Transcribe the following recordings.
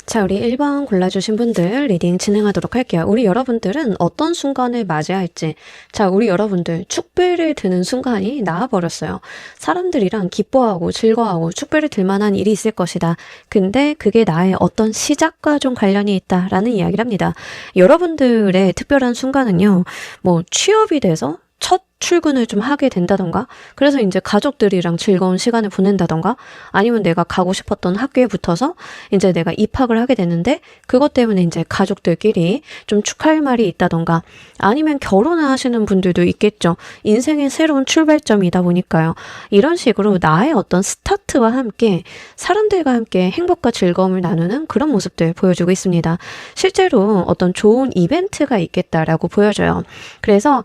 자, 우리 1번 골라주신 분들 리딩 진행하도록 할게요. 우리 여러분들은 어떤 순간을 맞이해야 할지. 자, 우리 여러분들 축배를 드는 순간이 나와버렸어요. 사람들이랑 기뻐하고 즐거워하고 축배를 들 만한 일이 있을 것이다. 근데 그게 나의 어떤 시작과 좀 관련이 있다라는 이야기를 합니다. 여러분들의 특별한 순간은요. 뭐 취업이 돼서 첫 출근을 좀 하게 된다던가, 그래서 이제 가족들이랑 즐거운 시간을 보낸다던가, 아니면 내가 가고 싶었던 학교에 붙어서 이제 내가 입학을 하게 됐는데 그것 때문에 이제 가족들끼리 좀 축하할 말이 있다던가, 아니면 결혼을 하시는 분들도 있겠죠. 인생의 새로운 출발점이다 보니까요. 이런 식으로 나의 어떤 스타트와 함께 사람들과 함께 행복과 즐거움을 나누는 그런 모습들 보여주고 있습니다. 실제로 어떤 좋은 이벤트가 있겠다라고 보여져요. 그래서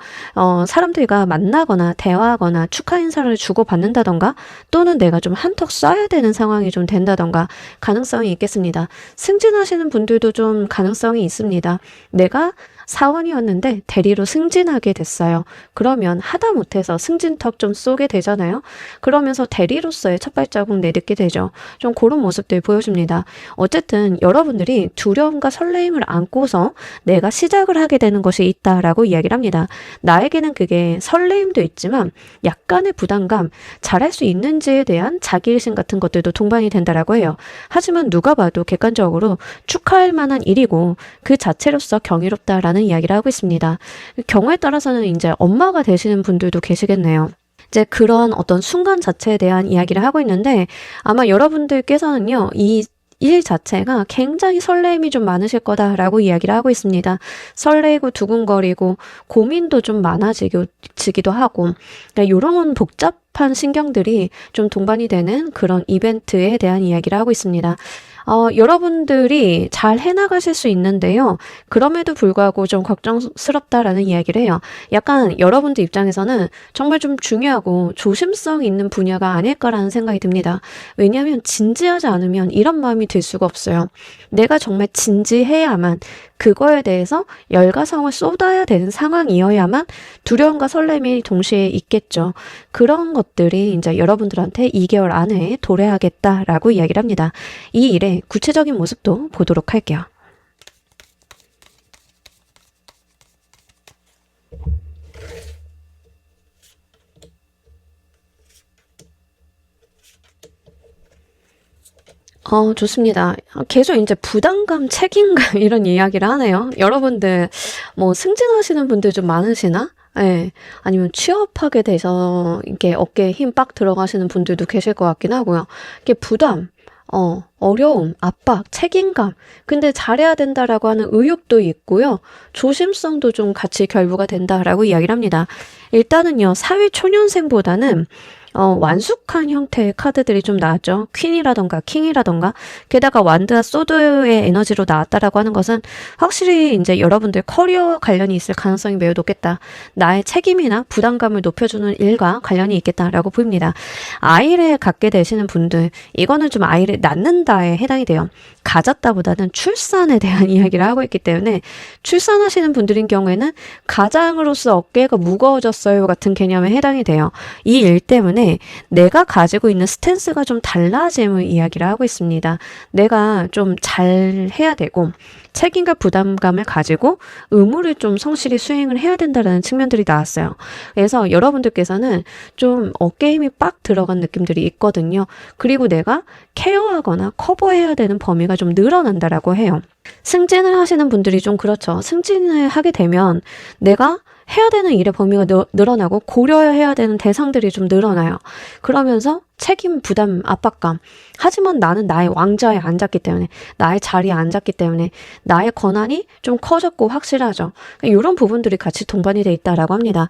사람들과 만나거나 대화하거나 축하 인사를 주고받는다던가, 또는 내가 좀 한턱 쏴야 되는 상황이 좀 된다던가 가능성이 있겠습니다. 승진하시는 분들도 좀 가능성이 있습니다. 내가 사원이었는데 대리로 승진하게 됐어요. 그러면 하다 못해서 승진턱 좀 쏘게 되잖아요. 그러면서 대리로서의 첫 발자국 내딛게 되죠. 좀 그런 모습들 보여줍니다. 어쨌든 여러분들이 두려움과 설레임을 안고서 내가 시작을 하게 되는 것이 있다라고 이야기를 합니다. 나에게는 그게 설레임도 있지만 약간의 부담감, 잘할 수 있는지에 대한 자기의식 같은 것들도 동반이 된다라고 해요. 하지만 누가 봐도 객관적으로 축하할 만한 일이고 그 자체로서 경이롭다라는 이야기를 하고 있습니다. 경우에 따라서는 이제 엄마가 되시는 분들도 계시겠네요. 이제 그런 어떤 순간 자체에 대한 이야기를 하고 있는데, 아마 여러분들께서는요, 이 일 자체가 굉장히 설레임이 좀 많으실 거다라고 이야기를 하고 있습니다. 설레이고 두근거리고 고민도 좀 많아지기도 하고, 그러니까 이런 복잡한 신경들이 좀 동반이 되는 그런 이벤트에 대한 이야기를 하고 있습니다. 여러분들이 잘 해나가실 수 있는데요. 그럼에도 불구하고 좀 걱정스럽다라는 이야기를 해요. 약간 여러분들 입장에서는 정말 좀 중요하고 조심성 있는 분야가 아닐까라는 생각이 듭니다. 왜냐하면 진지하지 않으면 이런 마음이 들 수가 없어요. 내가 정말 진지해야만, 그거에 대해서 열과성을 쏟아야 되는 상황이어야만 두려움과 설렘이 동시에 있겠죠. 그런 것들이 이제 여러분들한테 2개월 안에 도래하겠다라고 이야기를 합니다. 이 일의 구체적인 모습도 보도록 할게요. 좋습니다. 계속 이제 부담감, 책임감 이런 이야기를 하네요. 여러분들 뭐 승진하시는 분들 좀 많으시나? 예. 아니면 취업하게 돼서 이렇게 어깨에 힘 빡 들어가시는 분들도 계실 것 같긴 하고요. 이게 부담, 어려움, 압박, 책임감. 근데 잘해야 된다라고 하는 의욕도 있고요. 조심성도 좀 같이 결부가 된다라고 이야기를 합니다. 일단은요, 사회 초년생보다는 완숙한 형태의 카드들이 좀 나왔죠. 퀸이라던가 킹이라던가, 게다가 완드와 소드의 에너지로 나왔다라고 하는 것은 확실히 이제 여러분들 커리어 관련이 있을 가능성이 매우 높겠다. 나의 책임이나 부담감을 높여주는 일과 관련이 있겠다라고 보입니다. 아이를 갖게 되시는 분들, 이거는 좀 아이를 낳는다에 해당이 돼요. 가졌다보다는 출산에 대한 이야기를 하고 있기 때문에, 출산하시는 분들인 경우에는 가장으로서 어깨가 무거워졌어요 같은 개념에 해당이 돼요. 이 일 때문에 내가 가지고 있는 스탠스가 좀 달라짐을 이야기를 하고 있습니다. 내가 좀 잘 해야 되고 책임과 부담감을 가지고 의무를 좀 성실히 수행을 해야 된다는 측면들이 나왔어요. 그래서 여러분들께서는 좀 어깨에 힘이 빡 들어간 느낌들이 있거든요. 그리고 내가 케어하거나 커버해야 되는 범위가 좀 늘어난다라고 해요. 승진을 하시는 분들이 좀 그렇죠. 승진을 하게 되면 내가 해야 되는 일의 범위가 늘어나고 고려해야 되는 대상들이 좀 늘어나요. 그러면서 책임, 부담, 압박감. 하지만 나는 나의 왕좌에 앉았기 때문에, 나의 자리에 앉았기 때문에 나의 권한이 좀 커졌고 확실하죠. 이런 부분들이 같이 동반이 돼 있다라고 합니다.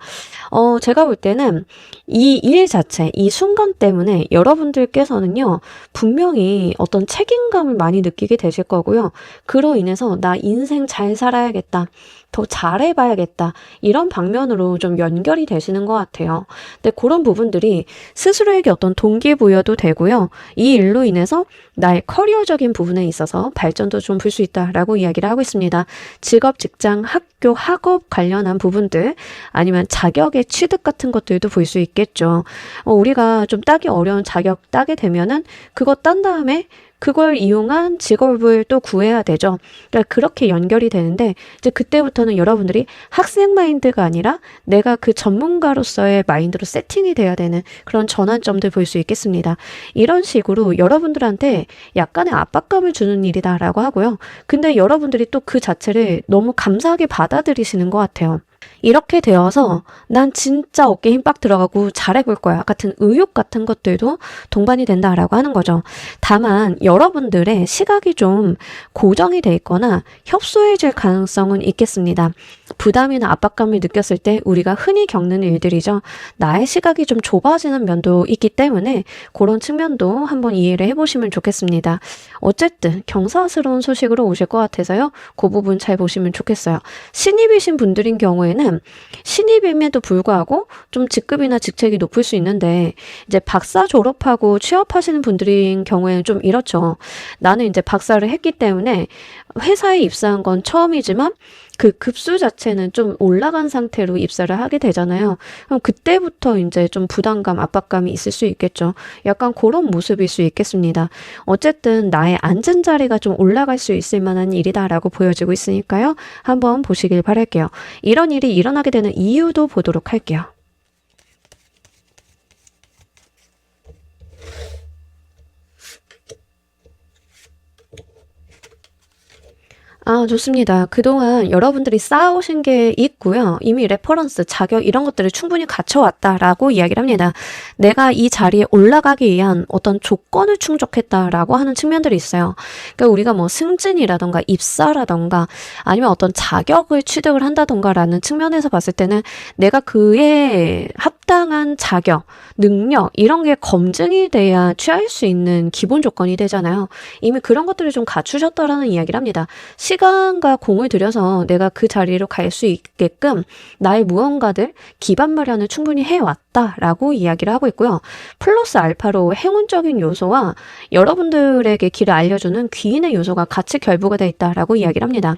제가 볼 때는 이 일 자체, 이 순간 때문에 여러분들께서는요, 분명히 어떤 책임감을 많이 느끼게 되실 거고요. 그로 인해서 나 인생 잘 살아야겠다, 더 잘해봐야겠다, 이런 방면으로 좀 연결이 되시는 것 같아요. 근데 그런 부분들이 스스로에게 어떤 동기부여도 되고요. 이 일로 인해서 나의 커리어적인 부분에 있어서 발전도 좀 볼 수 있다라고 이야기를 하고 있습니다. 직업, 직장, 학교, 학업 관련한 부분들, 아니면 자격의 취득 같은 것들도 볼 수 있겠죠. 우리가 좀 따기 어려운 자격 따게 되면은 그거 딴 다음에 그걸 이용한 직업을 또 구해야 되죠. 그러니까 그렇게 연결이 되는데 이제 그때부터는 여러분들이 학생 마인드가 아니라 내가 그 전문가로서의 마인드로 세팅이 돼야 되는 그런 전환점들 볼 수 있겠습니다. 이런 식으로 여러분들한테 약간의 압박감을 주는 일이다라고 하고요. 근데 여러분들이 또 그 자체를 너무 감사하게 받아들이시는 것 같아요. 이렇게 되어서 난 진짜 어깨 힘 빡 들어가고 잘해볼 거야 같은 의욕 같은 것들도 동반이 된다라고 하는 거죠. 다만 여러분들의 시각이 좀 고정이 돼 있거나 협소해질 가능성은 있겠습니다. 부담이나 압박감을 느꼈을 때 우리가 흔히 겪는 일들이죠. 나의 시각이 좀 좁아지는 면도 있기 때문에 그런 측면도 한번 이해를 해보시면 좋겠습니다. 어쨌든 경사스러운 소식으로 오실 것 같아서요. 그 부분 잘 보시면 좋겠어요. 신입이신 분들인 경우에는 신입임에도 불구하고 좀 직급이나 직책이 높을 수 있는데 이제 박사 졸업하고 취업하시는 분들인 경우에는 좀 이렇죠. 나는 이제 박사를 했기 때문에 회사에 입사한 건 처음이지만 그 급수 자체는 좀 올라간 상태로 입사를 하게 되잖아요. 그럼 그때부터 이제 좀 부담감, 압박감이 있을 수 있겠죠. 약간 그런 모습일 수 있겠습니다. 어쨌든 나의 앉은 자리가 좀 올라갈 수 있을 만한 일이다라고 보여지고 있으니까요. 한번 보시길 바랄게요. 이런 일이 일어나게 되는 이유도 보도록 할게요. 좋습니다. 그동안 여러분들이 쌓아오신 게 있고요. 이미 레퍼런스, 자격 이런 것들을 충분히 갖춰왔다라고 이야기를 합니다. 내가 이 자리에 올라가기 위한 어떤 조건을 충족했다라고 하는 측면들이 있어요. 그러니까 우리가 뭐 승진이라던가 입사라던가 아니면 어떤 자격을 취득을 한다던가라는 측면에서 봤을 때는 내가 그에 합당한 자격, 능력 이런 게 검증이 돼야 취할 수 있는 기본 조건이 되잖아요. 이미 그런 것들을 좀 갖추셨다라는 이야기를 합니다. 시간과 공을 들여서 내가 그 자리로 갈 수 있게끔 나의 무언가들 기반 마련을 충분히 해왔다라고 이야기를 하고 있고요. 플러스 알파로 행운적인 요소와 여러분들에게 길을 알려주는 귀인의 요소가 같이 결부가 되어 있다라고 이야기를 합니다.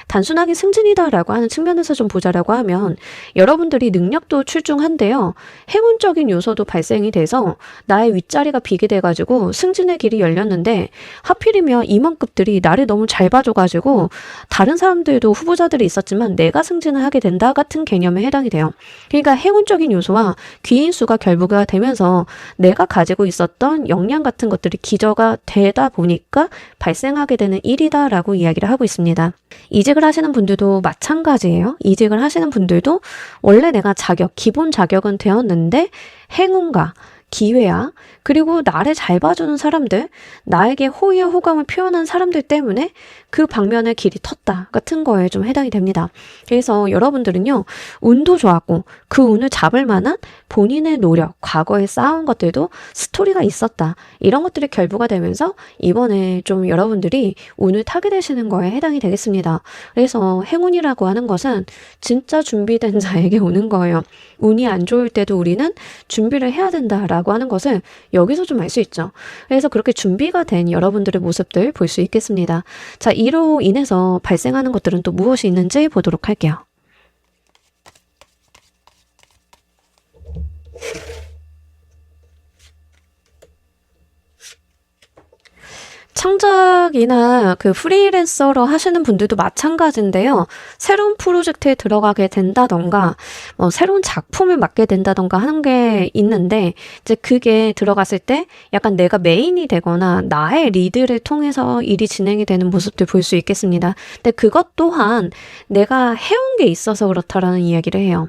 단순하게 승진이다라고 하는 측면에서 좀 보자라고 하면 여러분들이 능력도 출중한데요. 행운적인 요소도 발생이 돼서 나의 윗자리가 비게 돼가지고 승진의 길이 열렸는데 하필이면 임원급들이 나를 너무 잘 봐줘가지고 다른 사람들도 후보자들이 있었지만 내가 승진을 하게 된다 같은 개념에 해당이 돼요. 그러니까 행운적인 요소와 귀인수가 결부가 되면서 내가 가지고 있었던 역량 같은 것들이 기저가 되다 보니까 발생하게 되는 일이다라고 이야기를 하고 있습니다. 이직을 하시는 분들도 마찬가지예요. 이직을 하시는 분들도 원래 내가 기본 자격은 되었는데 행운과 기회야, 그리고 나를 잘 봐주는 사람들, 나에게 호의와 호감을 표현한 사람들 때문에 그 방면의 길이 텄다 같은 거에 좀 해당이 됩니다. 그래서 여러분들은요, 운도 좋았고 그 운을 잡을 만한 본인의 노력, 과거에 쌓아온 것들도 스토리가 있었다. 이런 것들이 결부가 되면서 이번에 좀 여러분들이 운을 타게 되시는 거에 해당이 되겠습니다. 그래서 행운이라고 하는 것은 진짜 준비된 자에게 오는 거예요. 운이 안 좋을 때도 우리는 준비를 해야 된다라고 하는 것을 여기서 좀 알 수 있죠. 그래서 그렇게 준비가 된 여러분들의 모습들 볼 수 있겠습니다. 자, 이로 인해서 발생하는 것들은 또 무엇이 있는지 보도록 할게요. 창작이나 그 프리랜서로 하시는 분들도 마찬가지인데요. 새로운 프로젝트에 들어가게 된다던가, 새로운 작품을 맡게 된다던가 하는 게 있는데, 이제 그게 들어갔을 때 약간 내가 메인이 되거나 나의 리드를 통해서 일이 진행이 되는 모습들 볼 수 있겠습니다. 근데 그것 또한 내가 해온 게 있어서 그렇다라는 이야기를 해요.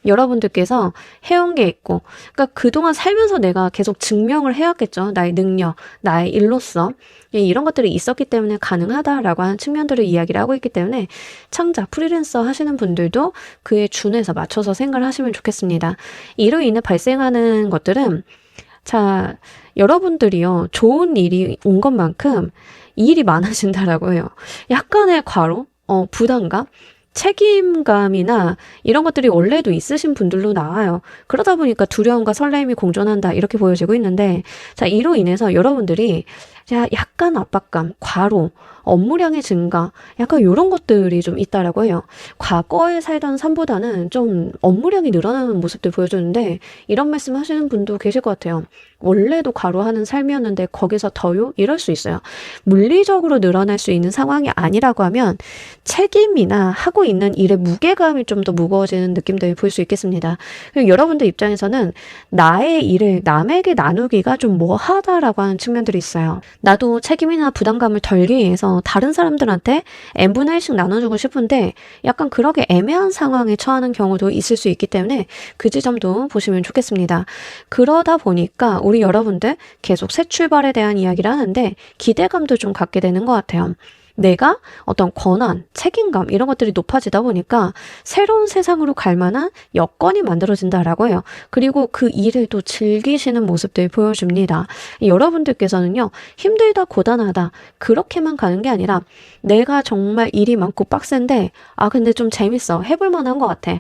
여러분들께서 해온 게 있고, 그러니까 그동안 살면서 내가 계속 증명을 해왔겠죠. 나의 능력, 나의 일로서. 이런 것들이 있었기 때문에 가능하다라고 하는 측면들을 이야기를 하고 있기 때문에 창작, 프리랜서 하시는 분들도 그에 준해서 맞춰서 생각을 하시면 좋겠습니다. 이로 인해 발생하는 것들은, 자, 여러분들이요, 좋은 일이 온 것만큼 일이 많아진다라고 해요. 약간의 과로, 부담감, 책임감이나 이런 것들이 원래도 있으신 분들로 나와요. 그러다 보니까 두려움과 설렘이 공존한다 이렇게 보여지고 있는데, 자, 이로 인해서 여러분들이 약간 압박감, 과로, 업무량의 증가, 약간 요런 것들이 좀 있다라고 해요. 과거에 살던 삶보다는 좀 업무량이 늘어나는 모습들 보여주는데 이런 말씀 하시는 분도 계실 것 같아요. 원래도 과로하는 삶이었는데 거기서 더요? 이럴 수 있어요. 물리적으로 늘어날 수 있는 상황이 아니라고 하면 책임이나 하고 있는 일의 무게감이 좀 더 무거워지는 느낌들을 볼 수 있겠습니다. 그리고 여러분들 입장에서는 나의 일을 남에게 나누기가 좀 뭐하다라고 하는 측면들이 있어요. 나도 책임이나 부담감을 덜기 위해서 다른 사람들한테 n분의 1씩 나눠주고 싶은데 약간 그렇게 애매한 상황에 처하는 경우도 있을 수 있기 때문에 그 지점도 보시면 좋겠습니다. 그러다 보니까 우리 여러분들 계속 새 출발에 대한 이야기를 하는데 기대감도 좀 갖게 되는 것 같아요. 내가 어떤 권한, 책임감 이런 것들이 높아지다 보니까 새로운 세상으로 갈 만한 여건이 만들어진다라고 해요. 그리고 그 일을 또 즐기시는 모습들 보여줍니다. 여러분들께서는요, 힘들다, 고단하다 그렇게만 가는 게 아니라 내가 정말 일이 많고 빡센데 근데 좀 재밌어. 해볼 만한 것 같아.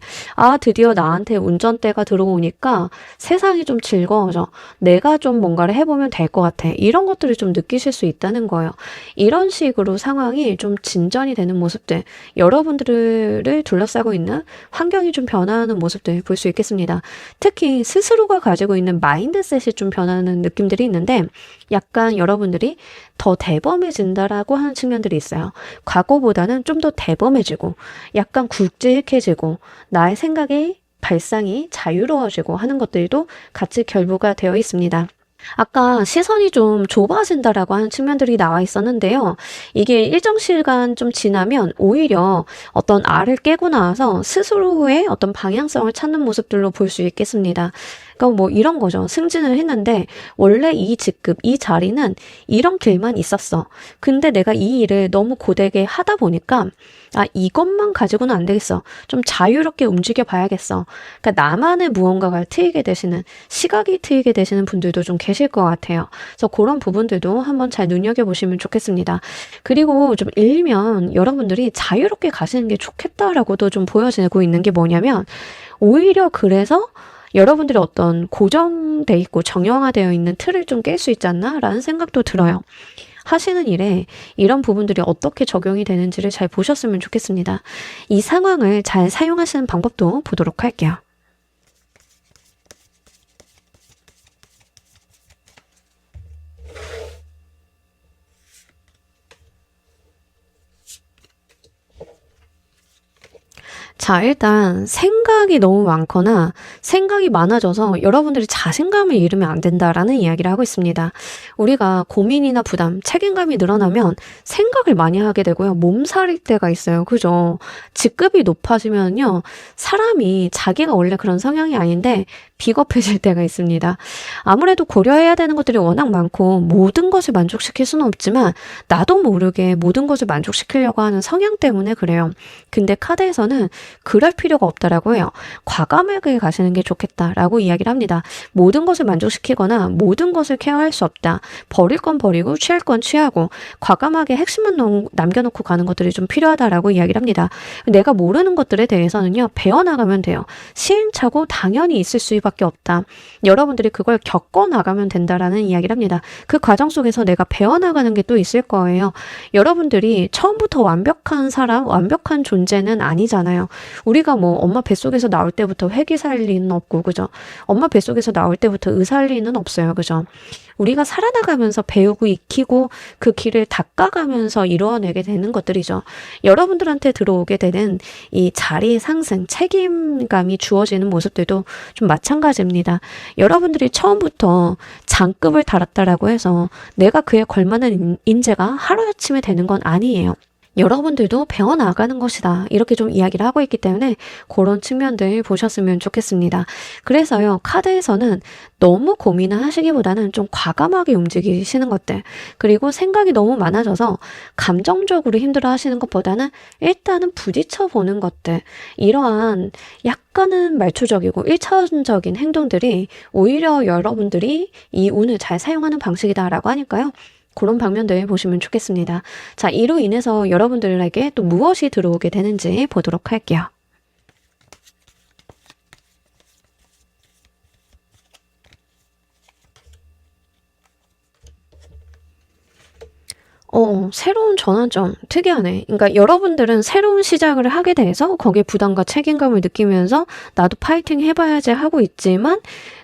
드디어 나한테 운전대가 들어오니까 세상이 좀 즐거워져. 내가 좀 뭔가를 해보면 될 것 같아. 이런 것들을 좀 느끼실 수 있다는 거예요. 이런 식으로 상황이 좀 진전이 되는 모습들, 여러분들을 둘러싸고 있는 환경이 좀 변화하는 모습들 볼 수 있겠습니다. 특히 스스로가 가지고 있는 마인드셋이 좀 변하는 느낌들이 있는데 약간 여러분들이 더 대범해진다라고 하는 측면들이 있어요. 과거보다는 좀 더 대범해지고 약간 굵직해지고 나의 생각의 발상이 자유로워지고 하는 것들도 같이 결부가 되어 있습니다. 아까 시선이 좀 좁아진다라고 하는 측면들이 나와 있었는데요. 이게 일정 시간 좀 지나면 오히려 어떤 알을 깨고 나서 스스로의 어떤 방향성을 찾는 모습들로 볼 수 있겠습니다. 그러니까 뭐 이런 거죠. 승진을 했는데 원래 이 직급, 이 자리는 이런 길만 있었어. 근데 내가 이 일을 너무 고되게 하다 보니까 이것만 가지고는 안 되겠어. 좀 자유롭게 움직여 봐야겠어. 그러니까 나만의 무언가가 트이게 되시는, 시각이 트이게 되시는 분들도 좀 계실 것 같아요. 그래서 그런 부분들도 한번 잘 눈여겨보시면 좋겠습니다. 그리고 좀 일면 여러분들이 자유롭게 가시는 게 좋겠다라고도 좀 보여지고 있는 게 뭐냐면 오히려 그래서 여러분들이 어떤 고정돼 있고 정형화되어 있는 틀을 좀 깰 수 있지 않나? 라는 생각도 들어요. 하시는 일에 이런 부분들이 어떻게 적용이 되는지를 잘 보셨으면 좋겠습니다. 이 상황을 잘 사용하시는 방법도 보도록 할게요. 자, 일단 생각이 너무 많거나 생각이 많아져서 여러분들이 자신감을 잃으면 안 된다라는 이야기를 하고 있습니다. 우리가 고민이나 부담, 책임감이 늘어나면 생각을 많이 하게 되고요. 몸살일 때가 있어요. 그죠? 직급이 높아지면요. 사람이 자기가 원래 그런 성향이 아닌데 비겁해질 때가 있습니다. 아무래도 고려해야 되는 것들이 워낙 많고 모든 것을 만족시킬 수는 없지만 나도 모르게 모든 것을 만족시키려고 하는 성향 때문에 그래요. 근데 카드에서는 그럴 필요가 없다라고 해요. 과감하게 가시는 게 좋겠다라고 이야기를 합니다. 모든 것을 만족시키거나 모든 것을 케어할 수 없다. 버릴 건 버리고 취할 건 취하고 과감하게 핵심만 남겨놓고 가는 것들이 좀 필요하다라고 이야기를 합니다. 내가 모르는 것들에 대해서는요. 배워나가면 돼요. 시행착오 당연히 있을 수밖에 없다. 여러분들이 그걸 겪어나가면 된다라는 이야기를 합니다. 그 과정 속에서 내가 배워나가는 게 또 있을 거예요. 여러분들이 처음부터 완벽한 사람, 완벽한 존재는 아니잖아요. 우리가 뭐 엄마 뱃속에서 나올 때부터 회기 살 리는 없고, 그죠? 엄마 뱃속에서 나올 때부터 의사할 리는 없어요. 그죠? 우리가 살아나가면서 배우고 익히고 그 길을 닦아가면서 이루어내게 되는 것들이죠. 여러분들한테 들어오게 되는 이 자리 상승, 책임감이 주어지는 모습들도 좀 마찬가지입니다. 여러분들이 처음부터 장급을 달았다라고 해서 내가 그에 걸맞는 인재가 하루아침에 되는 건 아니에요. 여러분들도 배워나가는 것이다. 이렇게 좀 이야기를 하고 있기 때문에 그런 측면들 보셨으면 좋겠습니다. 그래서요, 카드에서는 너무 고민을 하시기보다는 좀 과감하게 움직이시는 것들, 그리고 생각이 너무 많아져서 감정적으로 힘들어 하시는 것보다는 일단은 부딪혀 보는 것들, 이러한 약간은 말초적이고 1차원적인 행동들이 오히려 여러분들이 이 운을 잘 사용하는 방식이다라고 하니까요. 그런 방면들 보시면 좋겠습니다. 자, 이로 인해서 여러분들에게 또 무엇이 들어오게 되는지 보도록 할게요. 새로운 전환점 특이하네. 그러니까 여러분들은 새로운 시작을 하게 돼서 거기에 부담과 책임감을 느끼면서 나도 파이팅 해봐야지 하고 있지만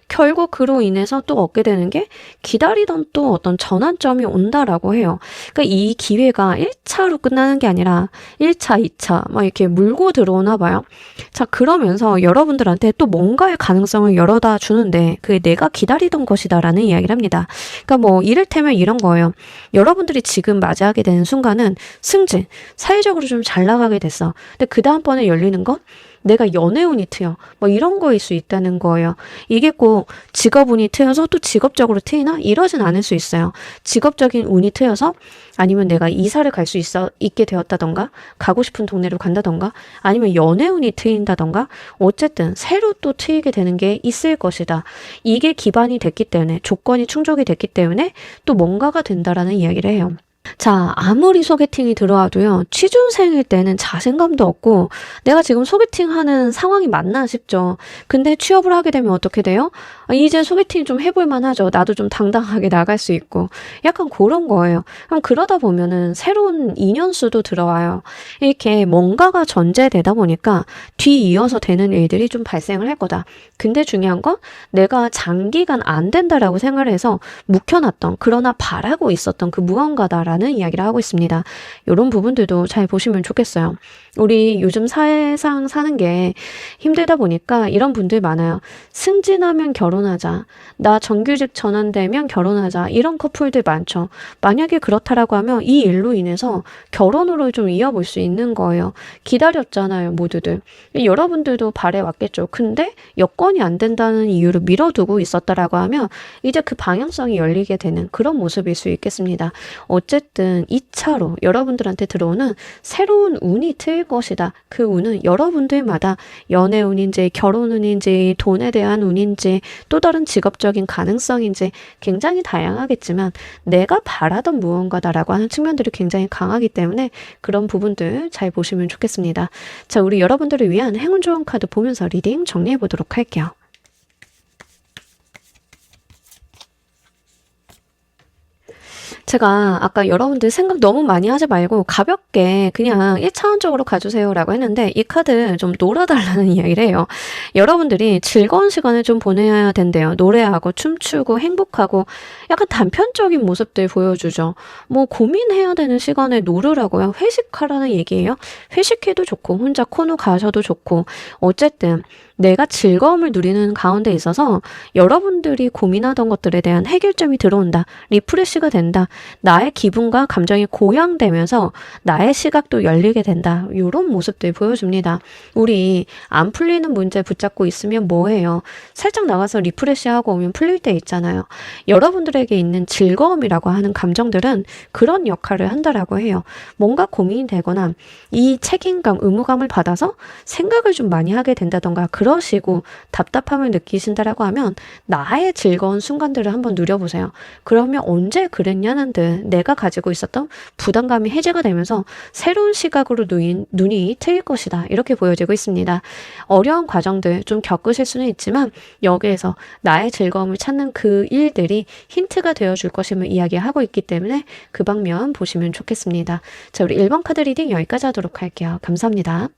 결국 그로 인해서 또 얻게 되는 게 기다리던 또 어떤 전환점이 온다라고 해요. 그러니까 이 기회가 1차로 끝나는 게 아니라 1차, 2차 막 이렇게 물고 들어오나 봐요. 자, 그러면서 여러분들한테 또 뭔가의 가능성을 열어다 주는데 그게 내가 기다리던 것이다라는 이야기를 합니다. 그러니까 뭐 이를테면 이런 거예요. 여러분들이 지금 맞이하게 되는 순간은 승진, 사회적으로 좀 잘 나가게 됐어. 근데 그 다음번에 열리는 건 내가 연애운이 트여. 뭐 이런 거일 수 있다는 거예요. 이게 꼭 직업운이 트여서 또 직업적으로 트이나? 이러진 않을 수 있어요. 직업적인 운이 트여서 아니면 내가 이사를 갈 수 있게 되었다던가 가고 싶은 동네로 간다던가 아니면 연애운이 트인다던가 어쨌든 새로 또 트이게 되는 게 있을 것이다. 이게 기반이 됐기 때문에 조건이 충족이 됐기 때문에 또 뭔가가 된다라는 이야기를 해요. 자, 아무리 소개팅이 들어와도요, 취준생일 때는 자신감도 없고, 내가 지금 소개팅하는 상황이 맞나 싶죠. 근데 취업을 하게 되면 어떻게 돼요? 이제 소개팅 좀 해볼만 하죠. 나도 좀 당당하게 나갈 수 있고. 약간 그런 거예요. 그럼 그러다 보면은 새로운 인연수도 들어와요. 이렇게 뭔가가 전제되다 보니까 뒤이어서 되는 일들이 좀 발생을 할 거다. 근데 중요한 건 내가 장기간 안 된다라고 생각을 해서 묵혀놨던, 그러나 바라고 있었던 그 무언가다라는 이야기를 하고 있습니다. 이런 부분들도 잘 보시면 좋겠어요. 우리 요즘 사회상 사는 게 힘들다 보니까 이런 분들 많아요. 승진하면 결혼하자. 나 정규직 전환되면 결혼하자. 이런 커플들 많죠. 만약에 그렇다라고 하면 이 일로 인해서 결혼으로 좀 이어볼 수 있는 거예요. 기다렸잖아요, 모두들. 여러분들도 바래왔겠죠. 근데 여건이 안 된다는 이유로 미뤄두고 있었다라고 하면 이제 그 방향성이 열리게 되는 그런 모습일 수 있겠습니다. 어쨌든 2차로 여러분들한테 들어오는 새로운 운이 트일 것이다. 그 운은 여러분들마다 연애운인지 결혼운인지 돈에 대한 운인지 또 다른 직업적인 가능성인지 굉장히 다양하겠지만 내가 바라던 무언가다라고 하는 측면들이 굉장히 강하기 때문에 그런 부분들 잘 보시면 좋겠습니다. 자, 우리 여러분들을 위한 행운 좋은 카드 보면서 리딩 정리해 보도록 할게요. 제가 아까 여러분들 생각 너무 많이 하지 말고 가볍게 그냥 1차원적으로 가주세요 라고 했는데 이 카드 좀 놀아달라는 이야기를 해요. 여러분들이 즐거운 시간을 좀 보내야 된대요. 노래하고 춤추고 행복하고 약간 단편적인 모습들 보여주죠. 뭐 고민해야 되는 시간에 놀으라고요. 회식하라는 얘기예요. 회식해도 좋고 혼자 코노 가셔도 좋고 어쨌든 내가 즐거움을 누리는 가운데 있어서 여러분들이 고민하던 것들에 대한 해결점이 들어온다. 리프레시가 된다. 나의 기분과 감정이 고양되면서 나의 시각도 열리게 된다. 이런 모습들 보여줍니다. 우리 안 풀리는 문제 붙잡고 있으면 뭐해요? 살짝 나가서 리프레시하고 오면 풀릴 때 있잖아요. 여러분들에게 있는 즐거움이라고 하는 감정들은 그런 역할을 한다라고 해요. 뭔가 고민이 되거나 이 책임감, 의무감을 받아서 생각을 좀 많이 하게 된다던가 그러시고 답답함을 느끼신다라고 하면 나의 즐거운 순간들을 한번 누려보세요. 그러면 언제 그랬냐는 듯 내가 가지고 있었던 부담감이 해제가 되면서 새로운 시각으로 눈이 트일 것이다. 이렇게 보여지고 있습니다. 어려운 과정들 좀 겪으실 수는 있지만 여기에서 나의 즐거움을 찾는 그 일들이 힌트가 되어줄 것임을 이야기하고 있기 때문에 그 방면 보시면 좋겠습니다. 자, 우리 1번 카드 리딩 여기까지 하도록 할게요. 감사합니다.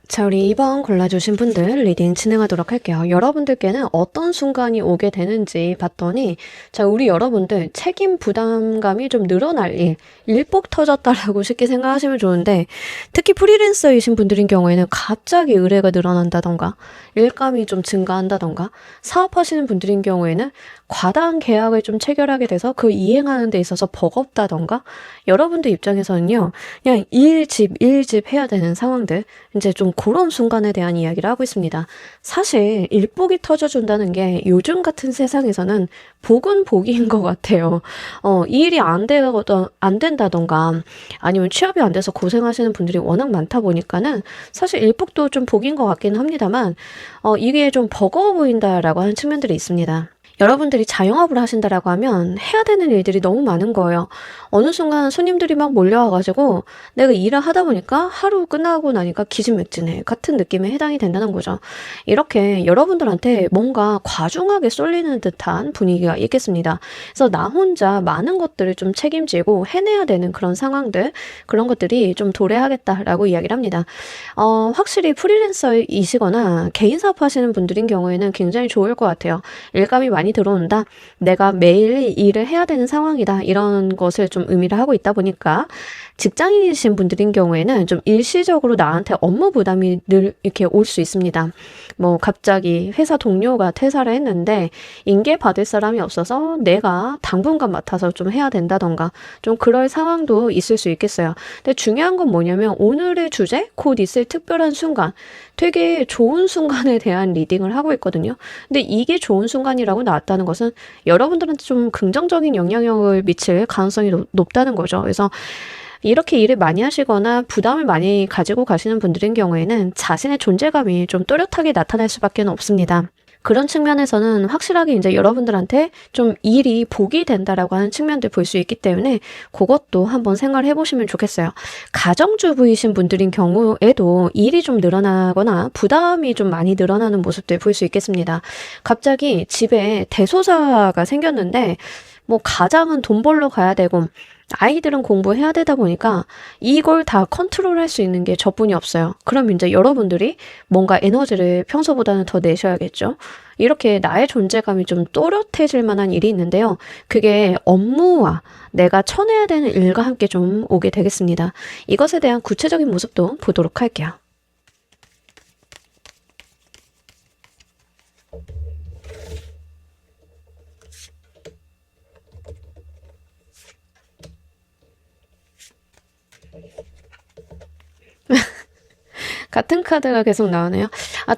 자, 우리 2번 골라주신 분들 리딩 진행하도록 할게요. 여러분들께는 어떤 순간이 오게 되는지 봤더니 자, 우리 여러분들 책임 부담감이 좀 늘어날 일, 일복 터졌다라고 쉽게 생각하시면 좋은데 특히 프리랜서이신 분들인 경우에는 갑자기 의뢰가 늘어난다던가 일감이 좀 증가한다던가 사업하시는 분들인 경우에는 과다한 계약을 좀 체결하게 돼서 그 이행하는 데 있어서 버겁다던가 여러분들 입장에서는요 그냥 일집 해야 되는 상황들 이제 좀 그런 순간에 대한 이야기를 하고 있습니다. 사실 일복이 터져준다는 게 요즘 같은 세상에서는 복은 복인 것 같아요. 이 일이 안 된다던가 아니면 취업이 안 돼서 고생하시는 분들이 워낙 많다 보니까는 사실 일복도 좀 복인 것 같긴 합니다만 이게 좀 버거워 보인다라고 하는 측면들이 있습니다. 여러분들이 자영업을 하신다라고 하면 해야 되는 일들이 너무 많은 거예요. 어느 순간 손님들이 막 몰려와가지고 내가 일을 하다 보니까 하루 끝나고 나니까 기진맥진해 같은 느낌에 해당이 된다는 거죠. 이렇게 여러분들한테 뭔가 과중하게 쏠리는 듯한 분위기가 있겠습니다. 그래서 나 혼자 많은 것들을 좀 책임지고 해내야 되는 그런 상황들, 그런 것들이 좀 도래하겠다라고 이야기를 합니다. 확실히 프리랜서이시거나 개인 사업 하시는 분들인 경우에는 굉장히 좋을 것 같아요. 일감이 많이 들어온다. 내가 매일 일을 해야 되는 상황이다. 이런 것을 좀 의미를 하고 있다 보니까 직장인이신 분들인 경우에는 좀 일시적으로 나한테 업무 부담이 늘 이렇게 올 수 있습니다. 뭐 갑자기 회사 동료가 퇴사를 했는데 인계 받을 사람이 없어서 내가 당분간 맡아서 좀 해야 된다던가 좀 그럴 상황도 있을 수 있겠어요. 근데 중요한 건 뭐냐면 오늘의 주제, 곧 있을 특별한 순간, 되게 좋은 순간에 대한 리딩을 하고 있거든요. 근데 이게 좋은 순간이라고 나왔다는 것은 여러분들한테 좀 긍정적인 영향력을 미칠 가능성이 높다는 거죠. 그래서 이렇게 일을 많이 하시거나 부담을 많이 가지고 가시는 분들인 경우에는 자신의 존재감이 좀 또렷하게 나타날 수밖에 없습니다. 그런 측면에서는 확실하게 이제 여러분들한테 좀 일이 복이 된다라고 하는 측면들 볼 수 있기 때문에 그것도 한번 생각을 해보시면 좋겠어요. 가정주부이신 분들인 경우에도 일이 좀 늘어나거나 부담이 좀 많이 늘어나는 모습들 볼 수 있겠습니다. 갑자기 집에 대소사가 생겼는데 뭐 가장은 돈 벌러 가야 되고 아이들은 공부해야 되다 보니까 이걸 다 컨트롤할 수 있는 게 저뿐이 없어요. 그럼 이제 여러분들이 뭔가 에너지를 평소보다는 더 내셔야겠죠. 이렇게 나의 존재감이 좀 또렷해질 만한 일이 있는데요. 그게 업무와 내가 쳐내야 되는 일과 함께 좀 오게 되겠습니다. 이것에 대한 구체적인 모습도 보도록 할게요. 같은 카드가 계속 나오네요.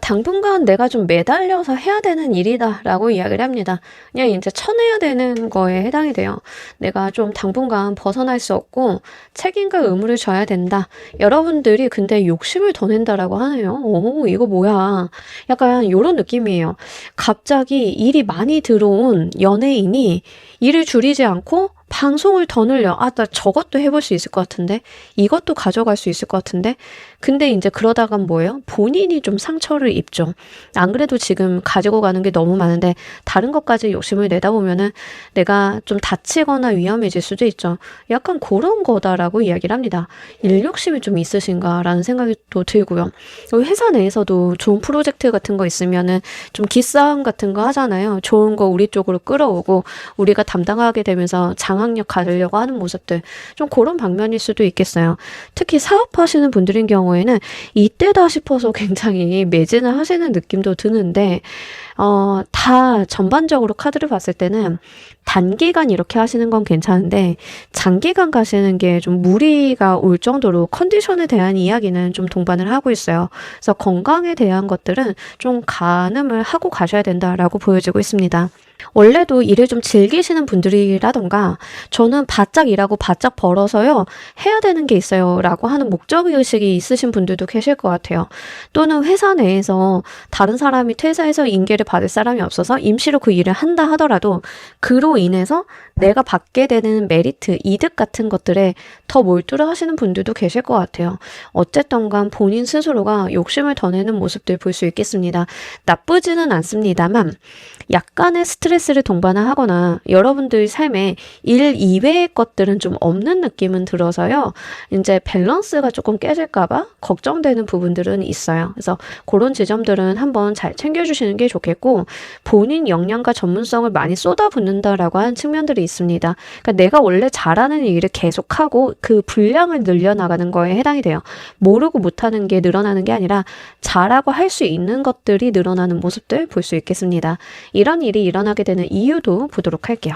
당분간 내가 좀 매달려서 해야 되는 일이다라고 이야기를 합니다. 그냥 이제 쳐내야 되는 거에 해당이 돼요. 내가 좀 당분간 벗어날 수 없고 책임과 의무를 져야 된다. 여러분들이 근데 욕심을 더 낸다라고 하네요. 오, 이거 뭐야. 약간 이런 느낌이에요. 갑자기 일이 많이 들어온 연예인이 일을 줄이지 않고 방송을 더 늘려. 나 저것도 해볼 수 있을 것 같은데? 이것도 가져갈 수 있을 것 같은데? 근데 이제 그러다가 뭐예요? 본인이 좀 상처를 입죠. 안 그래도 지금 가지고 가는 게 너무 많은데 다른 것까지 욕심을 내다 보면은 내가 좀 다치거나 위험해질 수도 있죠. 약간 그런 거다라고 이야기를 합니다. 일 욕심이 좀 있으신가라는 생각이 또 들고요. 회사 내에서도 좋은 프로젝트 같은 거 있으면은 좀 기싸움 같은 거 하잖아요. 좋은 거 우리 쪽으로 끌어오고 우리가 담당하게 되면서 장악력 가지려고 하는 모습들, 좀 그런 방면일 수도 있겠어요. 특히 사업하시는 분들인 경우에는 이때다 싶어서 굉장히 매진을 하시는 느낌도 드는데 다 전반적으로 카드를 봤을 때는 단기간 이렇게 하시는 건 괜찮은데 장기간 가시는 게 좀 무리가 올 정도로 컨디션에 대한 이야기는 좀 동반을 하고 있어요. 그래서 건강에 대한 것들은 좀 가늠을 하고 가셔야 된다라고 보여지고 있습니다. 원래도 일을 좀 즐기시는 분들이라던가 저는 바짝 일하고 바짝 벌어서요 해야 되는 게 있어요 라고 하는 목적의식이 있으신 분들도 계실 것 같아요. 또는 회사 내에서 다른 사람이 퇴사해서 인계를 받을 사람이 없어서 임시로 그 일을 한다 하더라도 그로 인해서 내가 받게 되는 메리트, 이득 같은 것들에 더 몰두를 하시는 분들도 계실 것 같아요. 어쨌든 간 본인 스스로가 욕심을 더 내는 모습들 볼 수 있겠습니다. 나쁘지는 않습니다만 약간의 스트레스를 동반하거나 여러분들 삶에 일 이외의 것들은 좀 없는 느낌은 들어서요. 이제 밸런스가 조금 깨질까봐 걱정되는 부분들은 있어요. 그래서 그런 지점들은 한번 잘 챙겨주시는 게 좋겠고 본인 역량과 전문성을 많이 쏟아붓는다라고 하는 측면들이 있습니다. 그러니까 내가 원래 잘하는 일을 계속하고 그 분량을 늘려나가는 거에 해당이 돼요. 모르고 못하는 게 늘어나는 게 아니라 잘하고 할 수 있는 것들이 늘어나는 모습들 볼 수 있겠습니다. 이런 일이 일어나게 되는 이유도 보도록 할게요.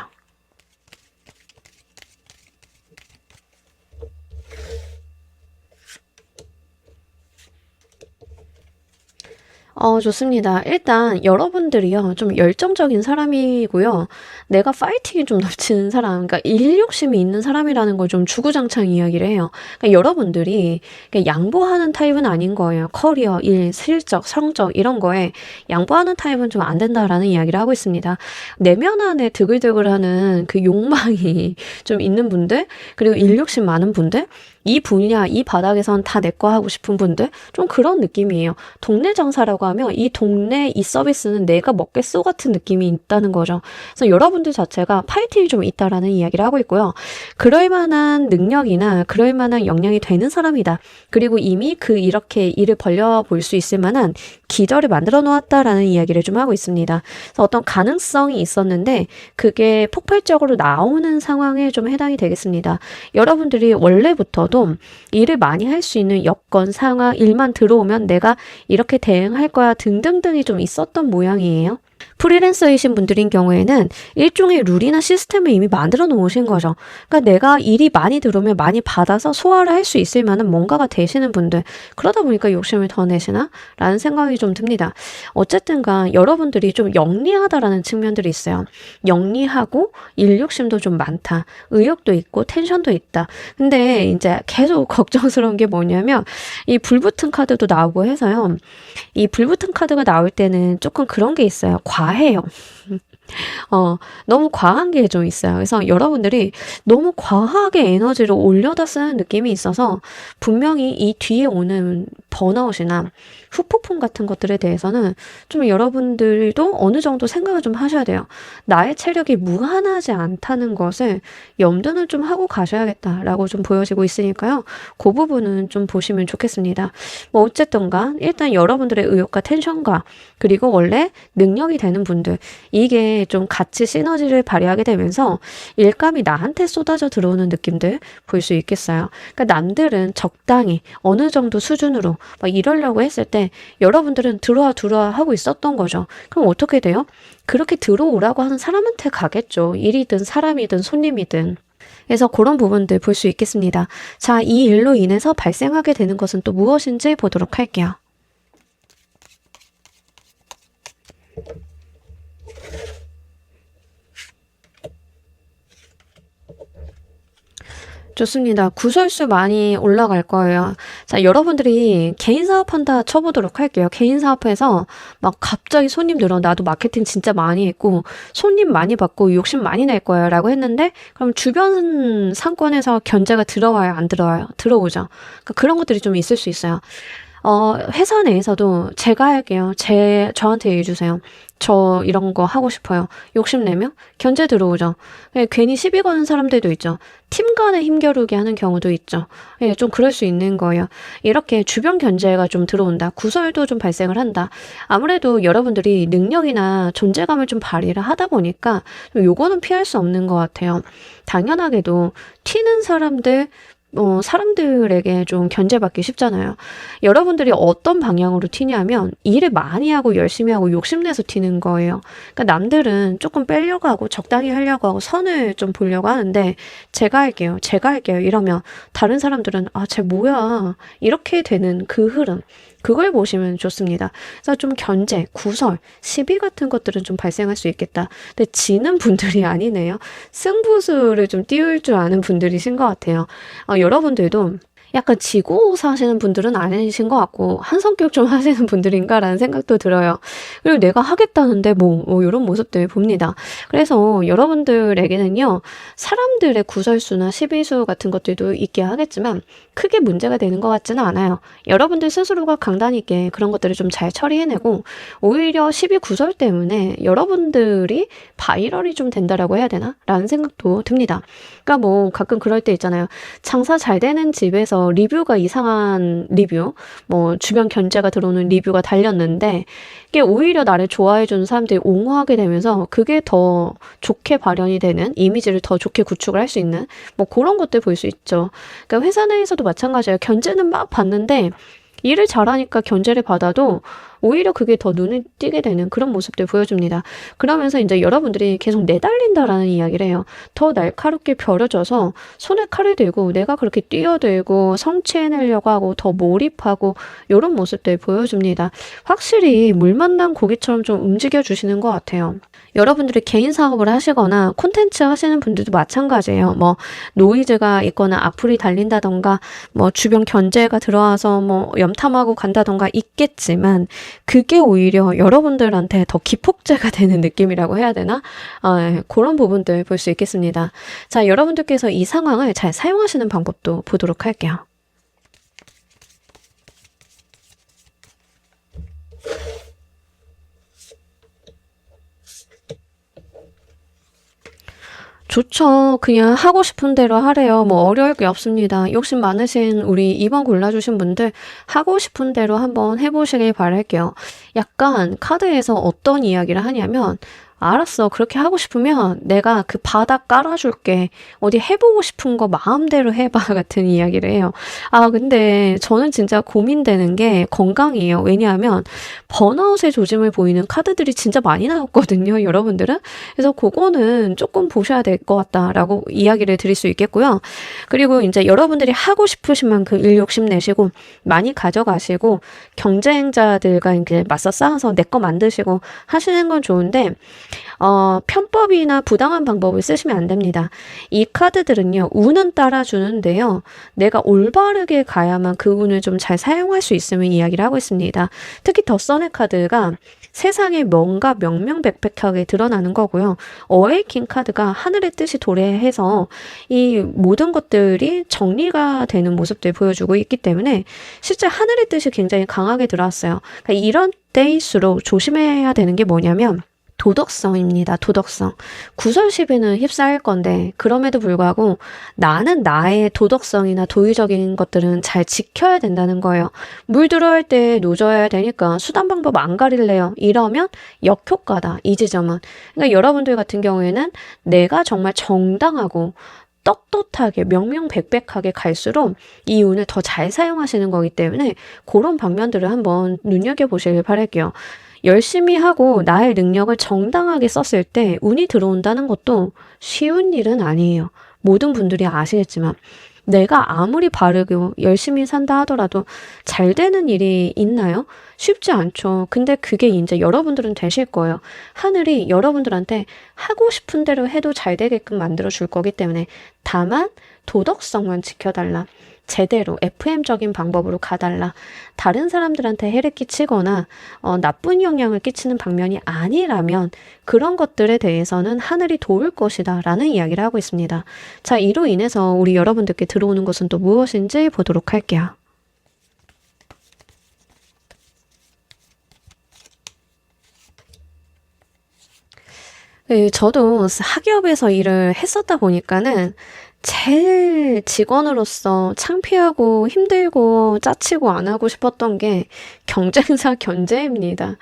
좋습니다. 일단 여러분들이요, 좀 열정적인 사람이고요. 내가 파이팅이 좀 넘치는 사람, 그러니까 일 욕심이 있는 사람이라는 걸 좀 주구장창 이야기를 해요. 그러니까 여러분들이 양보하는 타입은 아닌 거예요. 커리어, 일, 실적, 성적 이런 거에 양보하는 타입은 좀 안 된다라는 이야기를 하고 있습니다. 내면 안에 드글드글하는 그 욕망이 좀 있는 분들, 그리고 일 욕심 많은 분들, 이 분야, 이 바닥에선 다 내 거 하고 싶은 분들, 좀 그런 느낌이에요. 동네 장사라고 하면 이 동네 이 서비스는 내가 먹겠소 같은 느낌이 있다는 거죠. 그래서 여러분들 자체가 파이팅이 좀 있다라는 이야기를 하고 있고요. 그럴 만한 능력이나 그럴 만한 역량이 되는 사람이다. 그리고 이미 이렇게 일을 벌려볼 수 있을 만한 기절을 만들어 놓았다라는 이야기를 좀 하고 있습니다. 그래서 어떤 가능성이 있었는데 그게 폭발적으로 나오는 상황에 좀 해당이 되겠습니다. 여러분들이 원래부터도 일을 많이 할 수 있는 여건, 상황, 일만 들어오면 내가 이렇게 대응할 거야 등등등이 좀 있었던 모양이에요. 프리랜서이신 분들인 경우에는 일종의 룰이나 시스템을 이미 만들어 놓으신 거죠. 그러니까 내가 일이 많이 들어오면 많이 받아서 소화를 할 수 있을 만한 뭔가가 되시는 분들. 그러다 보니까 욕심을 더 내시나? 라는 생각이 좀 듭니다. 어쨌든간 여러분들이 좀 영리하다라는 측면들이 있어요. 영리하고 일 욕심도 좀 많다. 의욕도 있고 텐션도 있다. 근데 이제 계속 걱정스러운 게 뭐냐면 이 불붙은 카드도 나오고 해서요. 이 불붙은 카드가 나올 때는 조금 그런 게 있어요. 과해요. 너무 과한 게 좀 있어요. 그래서 여러분들이 너무 과하게 에너지를 올려다 쓰는 느낌이 있어서 분명히 이 뒤에 오는 번아웃이나 후폭풍 같은 것들에 대해서는 좀 여러분들도 어느 정도 생각을 좀 하셔야 돼요. 나의 체력이 무한하지 않다는 것을 염두는 좀 하고 가셔야겠다라고 좀 보여지고 있으니까요. 그 부분은 좀 보시면 좋겠습니다. 뭐 어쨌든간 일단 여러분들의 의욕과 텐션과 그리고 원래 능력이 되는 분들 이게 좀 같이 시너지를 발휘하게 되면서 일감이 나한테 쏟아져 들어오는 느낌들 볼 수 있겠어요. 그러니까 남들은 적당히 어느 정도 수준으로 막 이러려고 했을 때 여러분들은 들어와 하고 있었던 거죠. 그럼 어떻게 돼요? 그렇게 들어오라고 하는 사람한테 가겠죠. 일이든 사람이든 손님이든. 그래서 그런 부분들 볼 수 있겠습니다. 자, 이 일로 인해서 발생하게 되는 것은 또 무엇인지 보도록 할게요. 좋습니다. 구설수 많이 올라갈 거예요. 자, 여러분들이 개인 사업한다 쳐보도록 할게요. 개인 사업해서 막 갑자기 손님 늘어. 나도 마케팅 진짜 많이 했고 손님 많이 받고 욕심 많이 낼 거야 라고 했는데 그럼 주변 상권에서 견제가 들어와요? 안 들어와요? 들어오죠. 그러니까 그런 것들이 좀 있을 수 있어요. 회사 내에서도 제가 할게요. 저한테 일 주세요. 저 이런 거 하고 싶어요. 욕심내면 견제 들어오죠. 괜히 시비 거는 사람들도 있죠. 팀 간에 힘겨루게 하는 경우도 있죠. 좀 그럴 수 있는 거예요. 이렇게 주변 견제가 좀 들어온다. 구설도 좀 발생을 한다. 아무래도 여러분들이 능력이나 존재감을 좀 발휘를 하다 보니까 요거는 피할 수 없는 것 같아요. 당연하게도 튀는 사람들에게 좀 견제받기 쉽잖아요. 여러분들이 어떤 방향으로 튀냐면 일을 많이 하고 열심히 하고 욕심내서 튀는 거예요. 그러니까 남들은 조금 빼려고 하고 적당히 하려고 하고 선을 좀 보려고 하는데 제가 할게요 이러면 다른 사람들은 쟤 뭐야 이렇게 되는 그 흐름 그걸 보시면 좋습니다. 그래서 좀 견제, 구설, 시비 같은 것들은 좀 발생할 수 있겠다. 근데 지는 분들이 아니네요. 승부수를 좀 띄울 줄 아는 분들이신 것 같아요. 여러분들도 약간 지고 사시는 분들은 아니신 것 같고 한 성격 좀 하시는 분들인가라는 생각도 들어요. 그리고 내가 하겠다는데 이런 모습들 봅니다. 그래서 여러분들에게는요. 사람들의 구설수나 시비수 같은 것들도 있게 하겠지만 크게 문제가 되는 것 같지는 않아요. 여러분들 스스로가 강단 있게 그런 것들을 좀 잘 처리해내고 오히려 시비 구설 때문에 여러분들이 바이럴이 좀 된다라고 해야 되나? 라는 생각도 듭니다. 그러니까 가끔 그럴 때 있잖아요. 장사 잘 되는 집에서 리뷰가 이상한 리뷰, 주변 견제가 들어오는 리뷰가 달렸는데 이게 오히려 나를 좋아해주는 사람들이 옹호하게 되면서 그게 더 좋게 발현이 되는 이미지를 더 좋게 구축을 할 수 있는 그런 것들 볼 수 있죠. 그러니까 회사 내에서도 마찬가지예요. 견제는 막 받는데 일을 잘하니까 견제를 받아도 오히려 그게 더 눈에 띄게 되는 그런 모습들 보여줍니다. 그러면서 이제 여러분들이 계속 내달린다라는 이야기를 해요. 더 날카롭게 벼려져서 손에 칼을 들고 내가 그렇게 뛰어들고 성취해내려고 하고 더 몰입하고 이런 모습들 보여줍니다. 확실히 물 만난 고기처럼 좀 움직여주시는 것 같아요. 여러분들이 개인 사업을 하시거나 콘텐츠 하시는 분들도 마찬가지예요. 뭐 노이즈가 있거나 악플이 달린다던가 뭐 주변 견제가 들어와서 뭐 염탐하고 간다던가 있겠지만 그게 오히려 여러분들한테 더 기폭제가 되는 느낌이라고 해야 되나? 그런 부분들 볼 수 있겠습니다. 자, 여러분들께서 이 상황을 잘 사용하시는 방법도 보도록 할게요. 좋죠. 그냥 하고 싶은 대로 하래요. 뭐 어려울 게 없습니다. 욕심 많으신 우리 2번 골라주신 분들 하고 싶은 대로 한번 해보시길 바랄게요. 약간 카드에서 어떤 이야기를 하냐면 알았어. 그렇게 하고 싶으면 내가 그 바닥 깔아줄게. 어디 해보고 싶은 거 마음대로 해봐. 같은 이야기를 해요. 근데 저는 진짜 고민되는 게 건강이에요. 왜냐하면 번아웃의 조짐을 보이는 카드들이 진짜 많이 나왔거든요. 여러분들은. 그래서 그거는 조금 보셔야 될 것 같다라고 이야기를 드릴 수 있겠고요. 그리고 이제 여러분들이 하고 싶으신 만큼 일 욕심 내시고 많이 가져가시고 경쟁자들과 이제 맞서 싸워서 내 거 만드시고 하시는 건 좋은데 편법이나 부당한 방법을 쓰시면 안 됩니다. 이 카드들은요, 운은 따라주는데요. 내가 올바르게 가야만 그 운을 좀 잘 사용할 수 있음을 이야기를 하고 있습니다. 특히 더 선의 카드가 세상에 뭔가 명명백백하게 드러나는 거고요. 어웨이킹 카드가 하늘의 뜻이 도래해서 이 모든 것들이 정리가 되는 모습들 보여주고 있기 때문에 실제 하늘의 뜻이 굉장히 강하게 들어왔어요. 그러니까 이런 때일수록 조심해야 되는 게 뭐냐면 도덕성입니다. 도덕성. 구설시비는 휩싸일 건데 그럼에도 불구하고 나는 나의 도덕성이나 도의적인 것들은 잘 지켜야 된다는 거예요. 물 들어갈 때 노져야 되니까 수단 방법 안 가릴래요. 이러면 역효과다. 이 지점은. 그러니까 여러분들 같은 경우에는 내가 정말 정당하고 떳떳하게 명명백백하게 갈수록 이 운을 더 잘 사용하시는 거기 때문에 그런 방면들을 한번 눈여겨보시길 바랄게요. 열심히 하고 나의 능력을 정당하게 썼을 때 운이 들어온다는 것도 쉬운 일은 아니에요. 모든 분들이 아시겠지만 내가 아무리 바르고 열심히 산다 하더라도 잘 되는 일이 있나요? 쉽지 않죠. 근데 그게 이제 여러분들은 되실 거예요. 하늘이 여러분들한테 하고 싶은 대로 해도 잘 되게끔 만들어 줄 거기 때문에 다만 도덕성만 지켜달라. 제대로 FM적인 방법으로 가달라. 다른 사람들한테 해를 끼치거나 나쁜 영향을 끼치는 방면이 아니라면 그런 것들에 대해서는 하늘이 도울 것이다 라는 이야기를 하고 있습니다. 자, 이로 인해서 우리 여러분들께 들어오는 것은 또 무엇인지 보도록 할게요. 네, 저도 학업에서 일을 했었다 보니까는 제일 직원으로서 창피하고 힘들고 짜치고 안 하고 싶었던 게 경쟁사 견제입니다.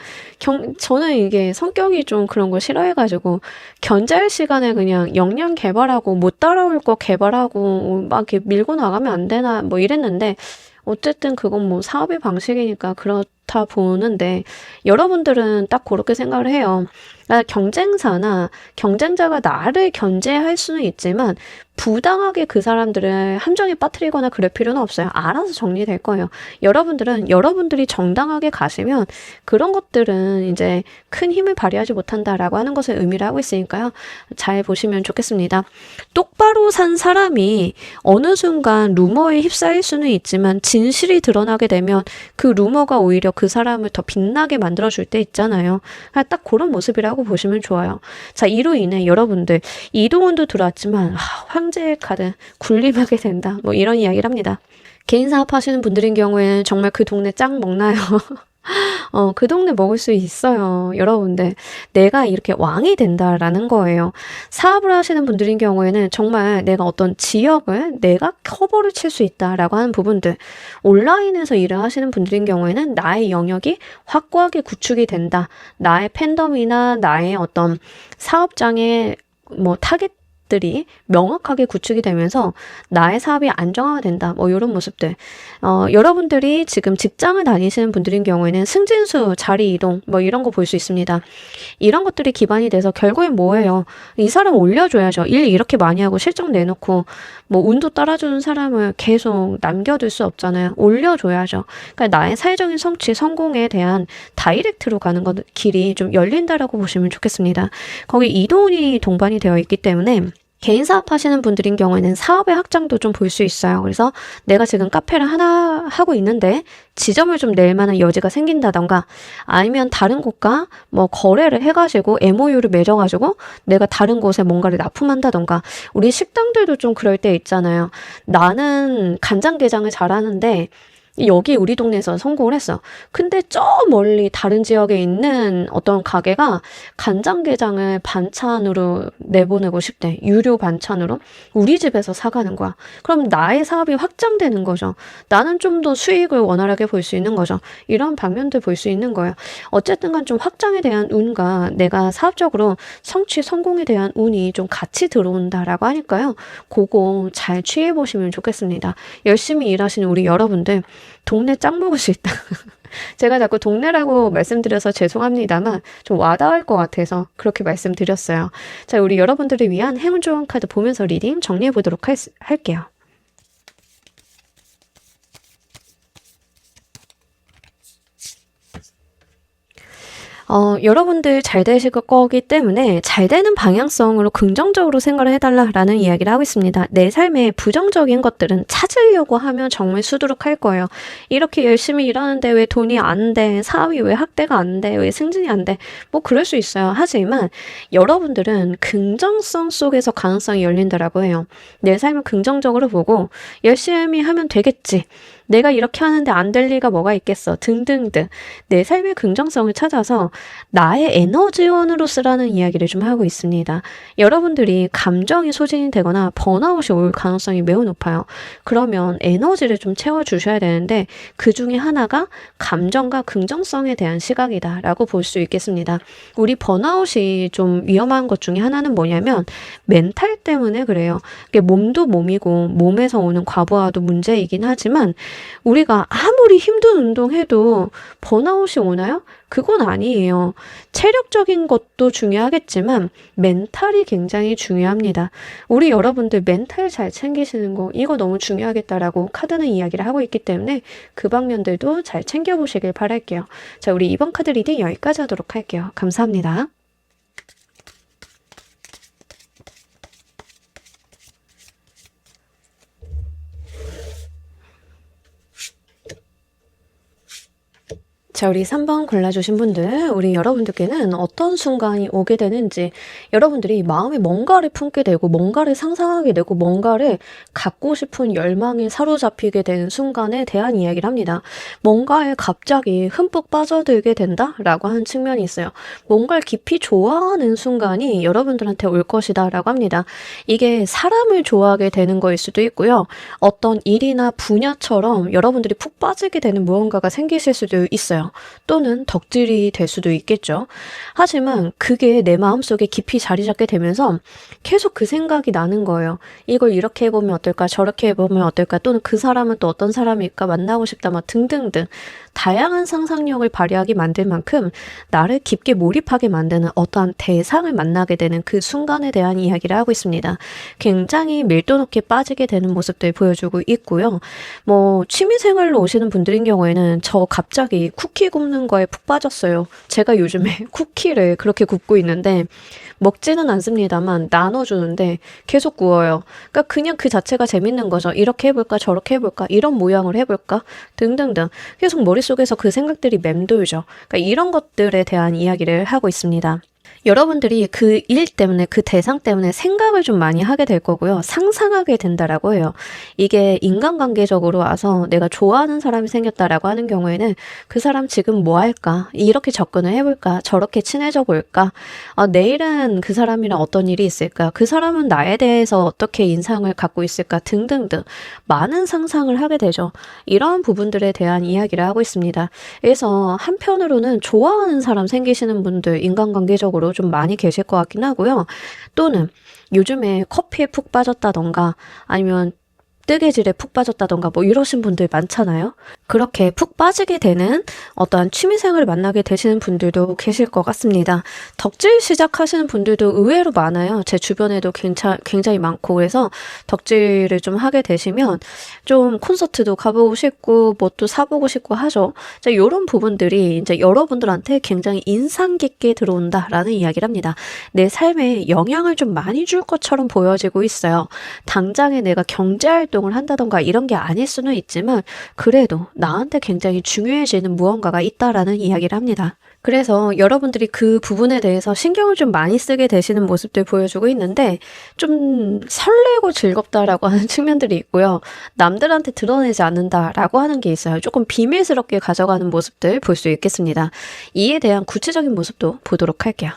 저는 이게 성격이 좀 그런 거 싫어해가지고 견제할 시간에 그냥 역량 개발하고 못 따라올 거 개발하고 막 이렇게 밀고 나가면 안 되나 뭐 이랬는데 어쨌든 그건 뭐 사업의 방식이니까 그렇다 보는데 여러분들은 딱 그렇게 생각을 해요. 경쟁사나 경쟁자가 나를 견제할 수는 있지만 부당하게 그 사람들을 함정에 빠뜨리거나 그럴 필요는 없어요. 알아서 정리될 거예요. 여러분들은 여러분들이 정당하게 가시면 그런 것들은 이제 큰 힘을 발휘하지 못한다라고 하는 것을 의미를 하고 있으니까요. 잘 보시면 좋겠습니다. 똑바로 산 사람이 어느 순간 루머에 휩싸일 수는 있지만 진실이 드러나게 되면 그 루머가 오히려 그 사람을 더 빛나게 만들어줄 때 있잖아요. 딱 그런 모습이라고 보시면 좋아요. 자, 이로 인해 여러분들 이동운도 들어왔지만 황제의 카드 군림하게 된다. 뭐 이런 이야기를 합니다. 개인 사업 하시는 분들인 경우에는 정말 그 동네 짱 먹나요? 그 동네 먹을 수 있어요. 여러분들. 내가 이렇게 왕이 된다라는 거예요. 사업을 하시는 분들인 경우에는 정말 내가 어떤 지역을 내가 커버를 칠 수 있다라고 하는 부분들. 온라인에서 일을 하시는 분들인 경우에는 나의 영역이 확고하게 구축이 된다. 나의 팬덤이나 나의 어떤 사업장의 뭐 타겟 것들이 명확하게 구축이 되면서 나의 사업이 안정화된다. 뭐 이런 모습들. 여러분들이 지금 직장을 다니시는 분들인 경우에는 승진수, 자리 이동 뭐 이런 거 볼 수 있습니다. 이런 것들이 기반이 돼서 결국엔 뭐예요? 이 사람 올려줘야죠. 일 이렇게 많이 하고 실적 내놓고 뭐 운도 따라주는 사람을 계속 남겨둘 수 없잖아요. 올려줘야죠. 그러니까 나의 사회적인 성취, 성공에 대한 다이렉트로 가는 길이 좀 열린다라고 보시면 좋겠습니다. 거기 이동이 동반이 되어 있기 때문에 개인 사업 하시는 분들인 경우에는 사업의 확장도 좀 볼 수 있어요. 그래서 내가 지금 카페를 하나 하고 있는데 지점을 좀 낼 만한 여지가 생긴다던가 아니면 다른 곳과 뭐 거래를 해가지고 MOU를 맺어가지고 내가 다른 곳에 뭔가를 납품한다던가 우리 식당들도 좀 그럴 때 있잖아요. 나는 간장게장을 잘하는데 여기 우리 동네에서 성공을 했어. 근데 저 멀리 다른 지역에 있는 어떤 가게가 간장게장을 반찬으로 내보내고 싶대. 유료 반찬으로. 우리 집에서 사가는 거야. 그럼 나의 사업이 확장되는 거죠. 나는 좀 더 수익을 원활하게 볼 수 있는 거죠. 이런 방면들 볼 수 있는 거예요. 어쨌든 간 좀 확장에 대한 운과 내가 사업적으로 성취, 성공에 대한 운이 좀 같이 들어온다라고 하니까요. 그거 잘 취해 보시면 좋겠습니다. 열심히 일하시는 우리 여러분들 동네 짱 먹을 수 있다. 제가 자꾸 동네라고 말씀드려서 죄송합니다만 좀 와닿을 것 같아서 그렇게 말씀드렸어요. 자, 우리 여러분들을 위한 행운 좋은 카드 보면서 리딩 정리해 보도록 할게요. 여러분들 잘 되실 거기 때문에 잘 되는 방향성으로 긍정적으로 생각을 해달라라는 이야기를 하고 있습니다. 내 삶에 부정적인 것들은 찾으려고 하면 정말 수두룩할 거예요. 이렇게 열심히 일하는데 왜 돈이 안 돼? 사업이 왜 확대가 안 돼? 왜 승진이 안 돼? 뭐 그럴 수 있어요. 하지만 여러분들은 긍정성 속에서 가능성이 열린다라고 해요. 내 삶을 긍정적으로 보고 열심히 하면 되겠지. 내가 이렇게 하는데 안 될 리가 뭐가 있겠어 등등등 내 삶의 긍정성을 찾아서 나의 에너지원으로 쓰라는 이야기를 좀 하고 있습니다. 여러분들이 감정이 소진이 되거나 번아웃이 올 가능성이 매우 높아요. 그러면 에너지를 좀 채워주셔야 되는데 그 중에 하나가 감정과 긍정성에 대한 시각이다 라고 볼 수 있겠습니다. 우리 번아웃이 좀 위험한 것 중에 하나는 뭐냐면 멘탈 때문에 그래요. 몸도 몸이고 몸에서 오는 과부하도 문제이긴 하지만 우리가 아무리 힘든 운동해도 번아웃이 오나요? 그건 아니에요. 체력적인 것도 중요하겠지만 멘탈이 굉장히 중요합니다. 우리 여러분들 멘탈 잘 챙기시는 거 이거 너무 중요하겠다라고 카드는 이야기를 하고 있기 때문에 그 방면들도 잘 챙겨보시길 바랄게요. 자, 우리 이번 카드 리딩 여기까지 하도록 할게요. 감사합니다. 자, 우리 3번 골라주신 분들, 우리 여러분들께는 어떤 순간이 오게 되는지, 여러분들이 마음에 뭔가를 품게 되고, 뭔가를 상상하게 되고, 뭔가를 갖고 싶은 열망에 사로잡히게 되는 순간에 대한 이야기를 합니다. 뭔가에 갑자기 흠뻑 빠져들게 된다라고 하는 측면이 있어요. 뭔가를 깊이 좋아하는 순간이 여러분들한테 올 것이다라고 합니다. 이게 사람을 좋아하게 되는 거일 수도 있고요. 어떤 일이나 분야처럼 여러분들이 푹 빠지게 되는 무언가가 생기실 수도 있어요. 또는 덕질이 될 수도 있겠죠. 하지만 그게 내 마음속에 깊이 자리 잡게 되면서 계속 그 생각이 나는 거예요. 이걸 이렇게 해보면 어떨까? 저렇게 해보면 어떨까? 또는 그 사람은 또 어떤 사람일까? 만나고 싶다 막 등등등 다양한 상상력을 발휘하게 만들 만큼 나를 깊게 몰입하게 만드는 어떠한 대상을 만나게 되는 그 순간에 대한 이야기를 하고 있습니다. 굉장히 밀도 높게 빠지게 되는 모습들 보여주고 있고요. 뭐 취미생활로 오시는 분들인 경우에는 저 갑자기 쿠키 굽는 거에 푹 빠졌어요. 제가 요즘에 쿠키를 그렇게 굽고 있는데 먹지는 않습니다만 나눠주는데 계속 구워요. 그러니까 그냥 그 자체가 재밌는 거죠. 이렇게 해볼까 저렇게 해볼까 이런 모양을 해볼까 등등등 계속 머릿속에서 그 생각들이 맴돌죠. 그러니까 이런 것들에 대한 이야기를 하고 있습니다. 여러분들이 그 일 때문에 그 대상 때문에 생각을 좀 많이 하게 될 거고요. 상상하게 된다라고 해요. 이게 인간관계적으로 와서 내가 좋아하는 사람이 생겼다라고 하는 경우에는 그 사람 지금 뭐 할까? 이렇게 접근을 해볼까? 저렇게 친해져 볼까? 내일은 그 사람이랑 어떤 일이 있을까? 그 사람은 나에 대해서 어떻게 인상을 갖고 있을까? 등등등 많은 상상을 하게 되죠. 이런 부분들에 대한 이야기를 하고 있습니다. 그래서 한편으로는 좋아하는 사람 생기시는 분들 인간관계적으로 좀 많이 계실 것 같긴 하고요. 또는 요즘에 커피에 푹 빠졌다던가 아니면 뜨개질에 푹 빠졌다던가 뭐 이러신 분들 많잖아요. 그렇게 푹 빠지게 되는 어떠한 취미생활을 만나게 되시는 분들도 계실 것 같습니다. 덕질 시작하시는 분들도 의외로 많아요. 제 주변에도 굉장히 많고 그래서 덕질을 좀 하게 되시면 좀 콘서트도 가보고 싶고 뭐 또 사보고 싶고 하죠. 이제 이런 부분들이 이제 여러분들한테 굉장히 인상 깊게 들어온다라는 이야기를 합니다. 내 삶에 영향을 좀 많이 줄 것처럼 보여지고 있어요. 당장에 내가 경제활동을 한다던가 이런 게 아닐 수는 있지만 그래도 나한테 굉장히 중요해지는 무언가가 있다라는 이야기를 합니다. 그래서 여러분들이 그 부분에 대해서 신경을 좀 많이 쓰게 되시는 모습들 보여주고 있는데 좀 설레고 즐겁다라고 하는 측면들이 있고요. 남들한테 드러내지 않는다라고 하는 게 있어요. 조금 비밀스럽게 가져가는 모습들 볼 수 있겠습니다. 이에 대한 구체적인 모습도 보도록 할게요.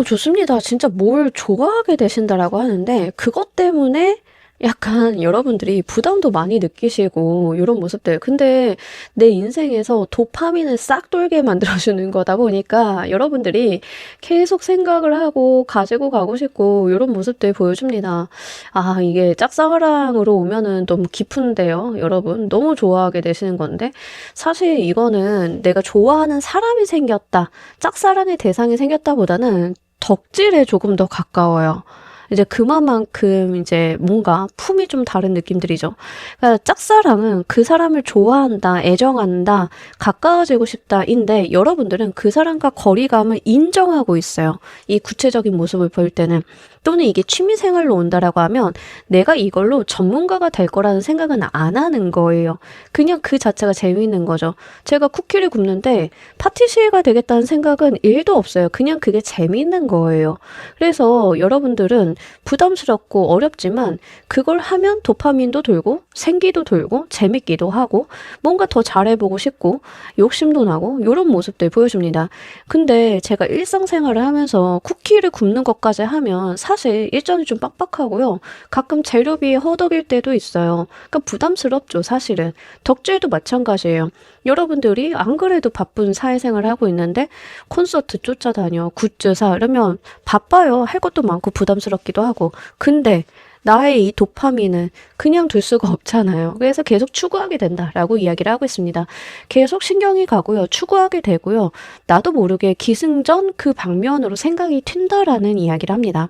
좋습니다. 진짜 뭘 좋아하게 되신다라고 하는데 그것 때문에 약간 여러분들이 부담도 많이 느끼시고 이런 모습들. 근데 내 인생에서 도파민을 싹 돌게 만들어주는 거다 보니까 여러분들이 계속 생각을 하고 가지고 가고 싶고 이런 모습들 보여줍니다. 아, 이게 짝사랑으로 오면은 너무 깊은데요. 여러분 너무 좋아하게 되시는 건데 사실 이거는 내가 좋아하는 사람이 생겼다. 짝사랑의 대상이 생겼다보다는 덕질에 조금 더 가까워요. 이제 그만큼 이제 뭔가 품이 좀 다른 느낌들이죠. 그러니까 짝사랑은 그 사람을 좋아한다, 애정한다, 가까워지고 싶다인데 여러분들은 그 사람과 거리감을 인정하고 있어요. 이 구체적인 모습을 볼 때는. 또는 이게 취미생활로 온다라고 하면 내가 이걸로 전문가가 될 거라는 생각은 안 하는 거예요. 그냥 그 자체가 재미있는 거죠. 제가 쿠키를 굽는데 파티시에가 되겠다는 생각은 1도 없어요. 그냥 그게 재미있는 거예요. 그래서 여러분들은 부담스럽고 어렵지만 그걸 하면 도파민도 돌고 생기도 돌고 재밌기도 하고 뭔가 더 잘해보고 싶고 욕심도 나고 이런 모습들 보여줍니다. 근데 제가 일상생활을 하면서 쿠키를 굽는 것까지 하면 사실 일정이 좀 빡빡하고요. 가끔 재료비에 허덕일 때도 있어요. 그러니까 부담스럽죠, 사실은. 덕질도 마찬가지예요. 여러분들이 안 그래도 바쁜 사회생활을 하고 있는데 콘서트 쫓아다녀, 굿즈 사 이러면 바빠요. 할 것도 많고 부담스럽기도 하고. 근데 나의 이 도파민은 그냥 둘 수가 없잖아요. 그래서 계속 추구하게 된다라고 이야기를 하고 있습니다. 계속 신경이 가고요. 추구하게 되고요. 나도 모르게 기승전 그 방면으로 생각이 튄다라는 이야기를 합니다.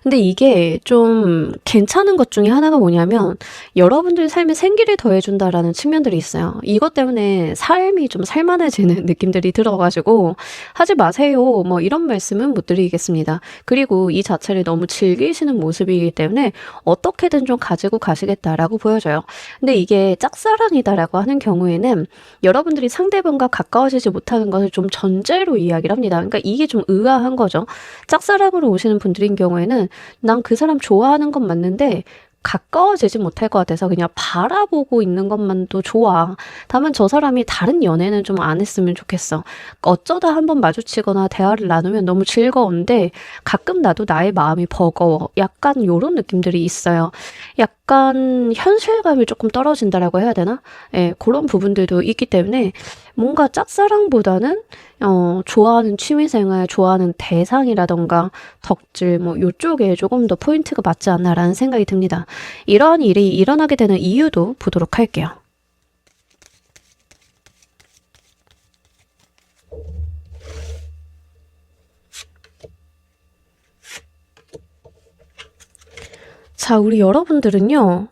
근데 이게 좀 괜찮은 것 중에 하나가 뭐냐면 여러분들 삶에 생기를 더해준다라는 측면들이 있어요. 이것 때문에 삶이 좀 살만해지는 느낌들이 들어가지고 하지 마세요. 뭐 이런 말씀은 못 드리겠습니다. 그리고 이 자체를 너무 즐기시는 모습이기 때문에 어떻게든 좀 가지고 가시겠다라고 보여져요. 근데 이게 짝사랑이다라고 하는 경우에는 여러분들이 상대방과 가까워지지 못하는 것을 좀 전제로 이야기를 합니다. 그러니까 이게 좀 의아한 거죠. 짝사랑으로 오시는 분들인 경우에는 난 그 사람 좋아하는 건 맞는데 가까워지지 못할 것 같아서 그냥 바라보고 있는 것만도 좋아. 다만 저 사람이 다른 연애는 좀 안 했으면 좋겠어. 어쩌다 한번 마주치거나 대화를 나누면 너무 즐거운데 가끔 나도 나의 마음이 버거워. 약간 요런 느낌들이 있어요. 약간 현실감이 조금 떨어진다라고 해야 되나? 예, 그런 부분들도 있기 때문에 뭔가 짝사랑보다는 좋아하는 취미생활, 좋아하는 대상이라던가 덕질 뭐 요쪽에 조금 더 포인트가 맞지 않나라는 생각이 듭니다. 이러한 일이 일어나게 되는 이유도 보도록 할게요. 자, 우리 여러분들은요.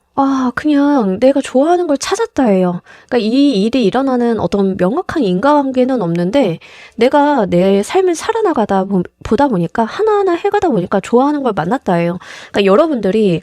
그냥 내가 좋아하는 걸 찾았다예요. 그러니까 이 일이 일어나는 어떤 명확한 인과관계는 없는데 내가 내 삶을 살아나가다 보다 보니까 하나하나 해가다 보니까 좋아하는 걸 만났다예요. 그러니까 여러분들이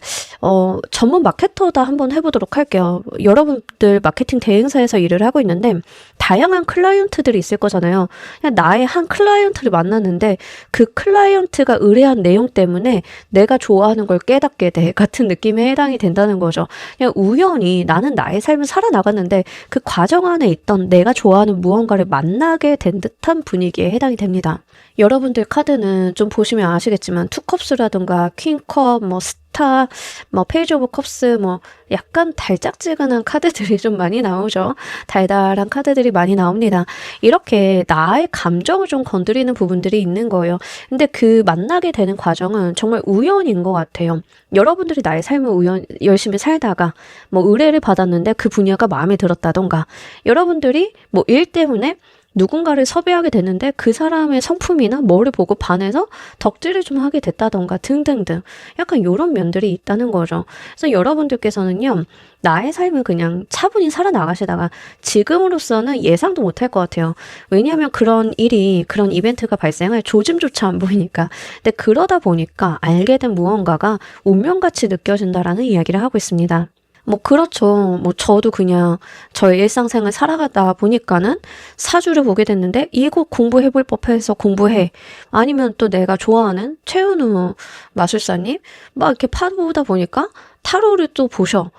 전문 마케터다 한번 해보도록 할게요. 여러분들 마케팅 대행사에서 일을 하고 있는데 다양한 클라이언트들이 있을 거잖아요. 그냥 나의 한 클라이언트를 만났는데 그 클라이언트가 의뢰한 내용 때문에 내가 좋아하는 걸 깨닫게 돼 같은 느낌에 해당이 된다는 거죠. 거죠. 그냥 우연히 나는 나의 삶을 살아나갔는데 그 과정 안에 있던 내가 좋아하는 무언가를 만나게 된 듯한 분위기에 해당이 됩니다. 여러분들 카드는 좀 보시면 아시겠지만 투컵스라든가 퀸컵, 뭐 스타, 뭐 페이지 오브 컵스, 뭐 약간 달짝지근한 카드들이 좀 많이 나오죠. 달달한 카드들이 많이 나옵니다. 이렇게 나의 감정을 좀 건드리는 부분들이 있는 거예요. 근데 그 만나게 되는 과정은 정말 우연인 것 같아요. 여러분들이 나의 삶을 열심히 살다가 뭐 의뢰를 받았는데 그 분야가 마음에 들었다던가, 여러분들이 뭐 일 때문에 누군가를 섭외하게 됐는데 그 사람의 성품이나 뭐를 보고 반해서 덕질을 좀 하게 됐다던가 등등등, 약간 이런 면들이 있다는 거죠. 그래서 여러분들께서는요, 나의 삶을 그냥 차분히 살아나가시다가 지금으로서는 예상도 못할 것 같아요. 왜냐하면 그런 일이, 그런 이벤트가 발생할 조짐조차 안 보이니까. 근데 그러다 보니까 알게 된 무언가가 운명같이 느껴진다라는 이야기를 하고 있습니다. 뭐 그렇죠. 뭐 저도 그냥 저의 일상생활 살아가다 보니까는 사주를 보게 됐는데 이거 공부해볼 법해서 공부해. 아니면 또 내가 좋아하는 최은우 마술사님 막 이렇게 파보다 보니까 타로를 또 보셔.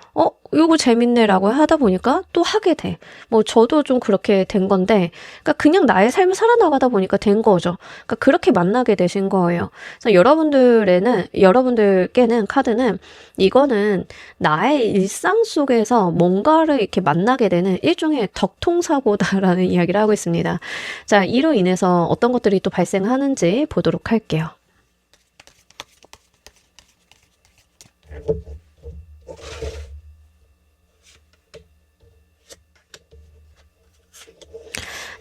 요거 재밌네라고 하다 보니까 또 하게 돼. 뭐 저도 좀 그렇게 된 건데, 그러니까 그냥 나의 삶을 살아나가다 보니까 된 거죠. 그러니까 그렇게 만나게 되신 거예요. 그래서 여러분들께는 카드는, 이거는 나의 일상 속에서 뭔가를 이렇게 만나게 되는 일종의 덕통사고다라는 이야기를 하고 있습니다. 자, 이로 인해서 어떤 것들이 또 발생하는지 보도록 할게요.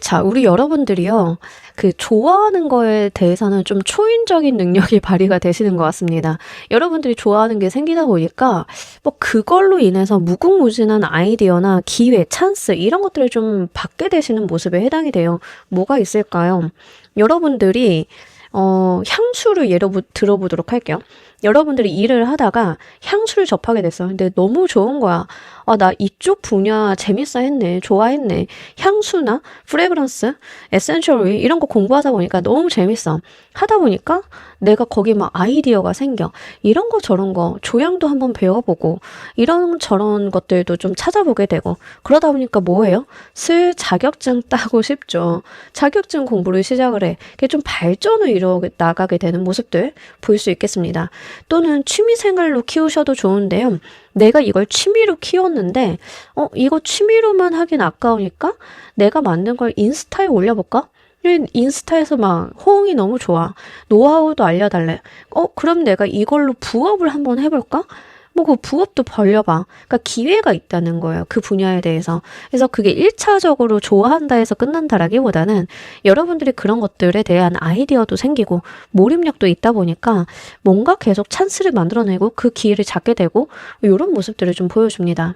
자, 우리 여러분들이요, 그 좋아하는 거에 대해서는 좀 초인적인 능력이 발휘가 되시는 것 같습니다. 여러분들이 좋아하는 게 생기다 보니까 뭐 그걸로 인해서 무궁무진한 아이디어나 기회, 찬스 이런 것들을 좀 받게 되시는 모습에 해당이 돼요. 뭐가 있을까요? 여러분들이 향수를 예로 들어보도록 할게요. 여러분들이 일을 하다가 향수를 접하게 됐어. 근데 너무 좋은 거야. 나 이쪽 분야 재밌어 했네. 좋아했네. 향수나 프레그런스, 에센셜 오일 이런 거 공부하다 보니까 너무 재밌어. 하다 보니까 내가 거기 막 아이디어가 생겨. 이런 거 저런 거 조향도 한번 배워보고 이런 저런 것들도 좀 찾아보게 되고, 그러다 보니까 뭐예요? 슬 자격증 따고 싶죠. 자격증 공부를 시작을 해. 그게 좀 발전을 이뤄 나가게 되는 모습들 볼 수 있겠습니다. 또는 취미생활로 키우셔도 좋은데요. 내가 이걸 취미로 키웠는데 이거 취미로만 하긴 아까우니까 내가 만든 걸 인스타에 올려볼까? 인스타에서 막 호응이 너무 좋아. 노하우도 알려달래. 그럼 내가 이걸로 부업을 한번 해볼까? 뭐 그 부업도 벌려봐. 그러니까 기회가 있다는 거예요. 그 분야에 대해서. 그래서 그게 1차적으로 좋아한다 해서 끝난다라기보다는 여러분들이 그런 것들에 대한 아이디어도 생기고 몰입력도 있다 보니까 뭔가 계속 찬스를 만들어내고 그 기회를 잡게 되고 이런 모습들을 좀 보여줍니다.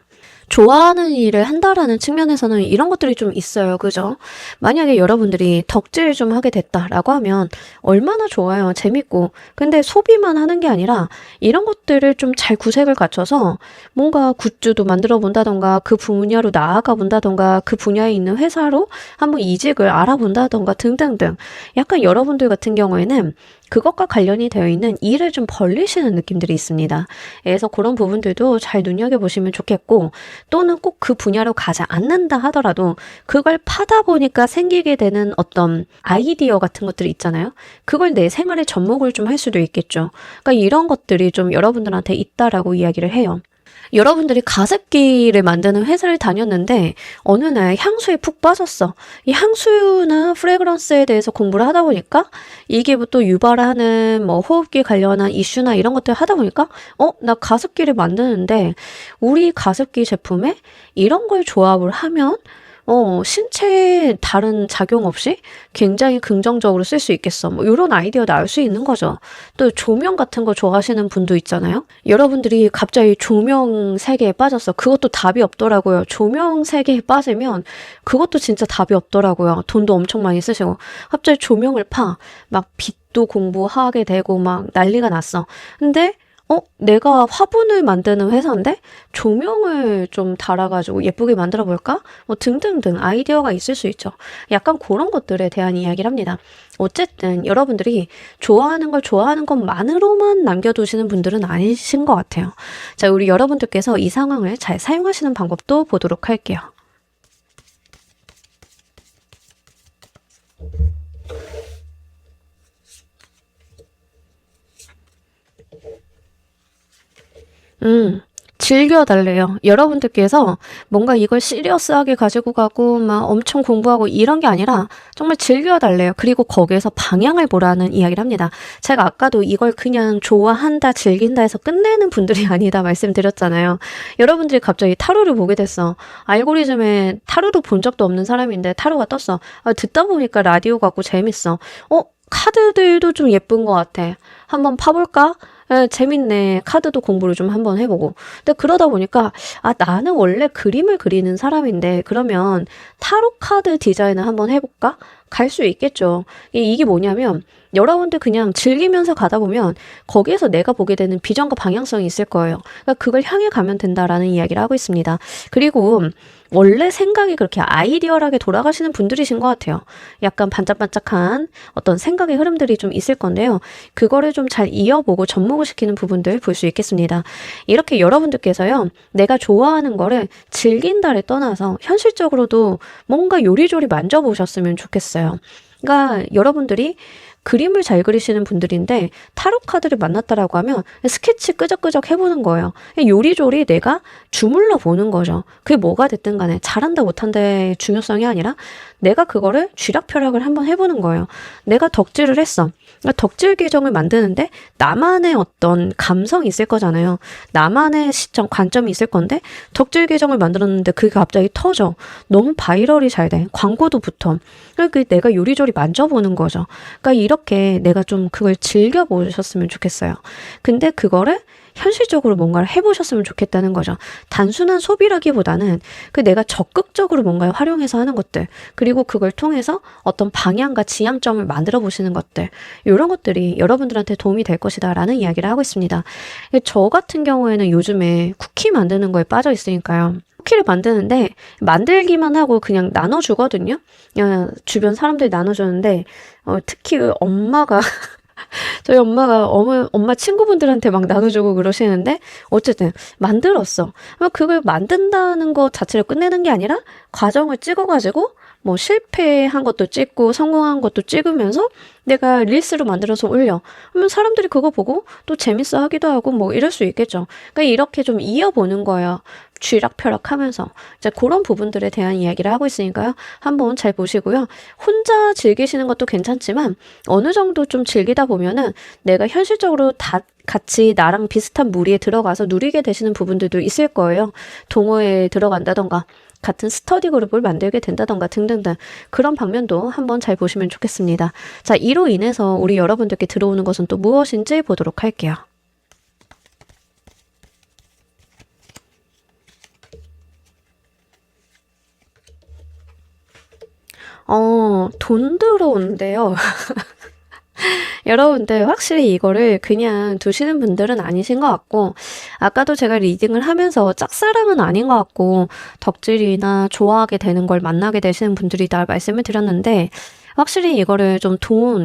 좋아하는 일을 한다라는 측면에서는 이런 것들이 좀 있어요. 그죠? 만약에 여러분들이 덕질 좀 하게 됐다라고 하면 얼마나 좋아요. 재밌고. 근데 소비만 하는 게 아니라 이런 것들을 좀 잘 구색을 갖춰서 뭔가 굿즈도 만들어 본다던가 그 분야로 나아가 본다던가 그 분야에 있는 회사로 한번 이직을 알아본다던가 등등등. 약간 여러분들 같은 경우에는 그것과 관련이 되어 있는 일을 좀 벌리시는 느낌들이 있습니다. 그래서 그런 부분들도 잘 눈여겨보시면 좋겠고, 또는 꼭 그 분야로 가지 않는다 하더라도 그걸 파다 보니까 생기게 되는 어떤 아이디어 같은 것들이 있잖아요. 그걸 내 생활의 접목을 좀 할 수도 있겠죠. 그러니까 이런 것들이 좀 여러분들한테 있다라고 이야기를 해요. 여러분들이 가습기를 만드는 회사를 다녔는데 어느 날 향수에 푹 빠졌어. 이 향수나 프레그런스에 대해서 공부를 하다 보니까 이게 뭐 또 유발하는 뭐 호흡기 관련한 이슈나 이런 것들 하다 보니까 나 가습기를 만드는데 우리 가습기 제품에 이런 걸 조합을 하면 신체에 다른 작용 없이 굉장히 긍정적으로 쓸 수 있겠어. 뭐 이런 아이디어 나올 수 있는 거죠. 또 조명 같은 거 좋아하시는 분도 있잖아요. 여러분들이 갑자기 조명 세계에 빠졌어. 그것도 답이 없더라고요. 조명 세계에 빠지면 그것도 진짜 답이 없더라고요. 돈도 엄청 많이 쓰시고. 갑자기 조명을 파. 막 빛도 공부하게 되고 막 난리가 났어. 근데 내가 화분을 만드는 회사인데 조명을 좀 달아가지고 예쁘게 만들어 볼까? 뭐 등등등 아이디어가 있을 수 있죠. 약간 그런 것들에 대한 이야기를 합니다. 어쨌든 여러분들이 좋아하는 걸 좋아하는 것만으로만 남겨두시는 분들은 아니신 것 같아요. 자, 우리 여러분들께서 이 상황을 잘 사용하시는 방법도 보도록 할게요. 즐겨달래요. 여러분들께서 뭔가 이걸 시리어스하게 가지고 가고 막 엄청 공부하고 이런 게 아니라 정말 즐겨달래요. 그리고 거기에서 방향을 보라는 이야기를 합니다. 제가 아까도 이걸 그냥 좋아한다, 즐긴다 해서 끝내는 분들이 아니다 말씀드렸잖아요. 여러분들이 갑자기 타로를 보게 됐어. 알고리즘에 타로도 본 적도 없는 사람인데 타로가 떴어. 듣다 보니까 라디오 같고 재밌어. 카드들도 좀 예쁜 것 같아. 한번 파볼까? 재밌네. 카드도 공부를 좀 한번 해보고. 근데 그러다 보니까, 나는 원래 그림을 그리는 사람인데, 그러면 타로 카드 디자인을 한번 해볼까? 갈 수 있겠죠. 이게 뭐냐면, 여러분들 그냥 즐기면서 가다 보면, 거기에서 내가 보게 되는 비전과 방향성이 있을 거예요. 그러니까 그걸 향해 가면 된다라는 이야기를 하고 있습니다. 그리고, 원래 생각이 그렇게 아이디어하게 돌아가시는 분들이신 것 같아요. 약간 반짝반짝한 어떤 생각의 흐름들이 좀 있을 건데요. 그거를 좀 잘 이어보고 접목을 시키는 부분들 볼 수 있겠습니다. 이렇게 여러분들께서요, 내가 좋아하는 거를 즐긴다를 떠나서 현실적으로도 뭔가 요리조리 만져보셨으면 좋겠어요. 그러니까 여러분들이 그림을 잘 그리시는 분들인데 타로 카드를 만났다라고 하면 스케치 끄적끄적 해보는 거예요. 요리조리 내가 주물러 보는 거죠. 그게 뭐가 됐든 간에 잘한다 못한다의 중요성이 아니라 내가 그거를 쥐락펴락을 한번 해보는 거예요. 내가 덕질을 했어. 그러니까 덕질 계정을 만드는데 나만의 어떤 감성이 있을 거잖아요. 나만의 시점, 관점이 있을 건데 덕질 계정을 만들었는데 그게 갑자기 터져. 너무 바이럴이 잘 돼. 광고도 붙어. 그러니까 내가 요리조리 만져보는 거죠. 그러니까 이렇게 내가 좀 그걸 즐겨보셨으면 좋겠어요. 근데 그거를 현실적으로 뭔가를 해보셨으면 좋겠다는 거죠. 단순한 소비라기보다는 내가 적극적으로 뭔가를 활용해서 하는 것들, 그리고 그걸 통해서 어떤 방향과 지향점을 만들어 보시는 것들, 이런 것들이 여러분들한테 도움이 될 것이다라는 이야기를 하고 있습니다. 저 같은 경우에는 요즘에 쿠키 만드는 거에 빠져 있으니까요. 쿠키를 만드는데 만들기만 하고 그냥 나눠주거든요. 주변 사람들이 나눠주는데 특히 엄마가 저희 엄마가 엄마 친구분들한테 막 나눠주고 그러시는데 어쨌든 만들었어. 그걸 만든다는 것 자체를 끝내는 게 아니라 과정을 찍어가지고 뭐 실패한 것도 찍고 성공한 것도 찍으면서 내가 릴스로 만들어서 올려. 그러면 사람들이 그거 보고 또 재밌어 하기도 하고 뭐 이럴 수 있겠죠. 그러니까 이렇게 좀 이어보는 거예요. 쥐락펴락 하면서. 이제 그런 부분들에 대한 이야기를 하고 있으니까요. 한번 잘 보시고요. 혼자 즐기시는 것도 괜찮지만 어느 정도 좀 즐기다 보면은 내가 현실적으로 다 같이 나랑 비슷한 무리에 들어가서 누리게 되시는 부분들도 있을 거예요. 동호회에 들어간다던가 같은 스터디 그룹을 만들게 된다던가 등등등 그런 방면도 한번 잘 보시면 좋겠습니다. 자, 이로 인해서 우리 여러분들께 들어오는 것은 또 무엇인지 보도록 할게요. 돈 들어오는데요. 여러분들 확실히 이거를 그냥 두시는 분들은 아니신 것 같고 아까도 제가 리딩을 하면서 짝사랑은 아닌 것 같고 덕질이나 좋아하게 되는 걸 만나게 되시는 분들이다 말씀을 드렸는데 확실히 이거를 좀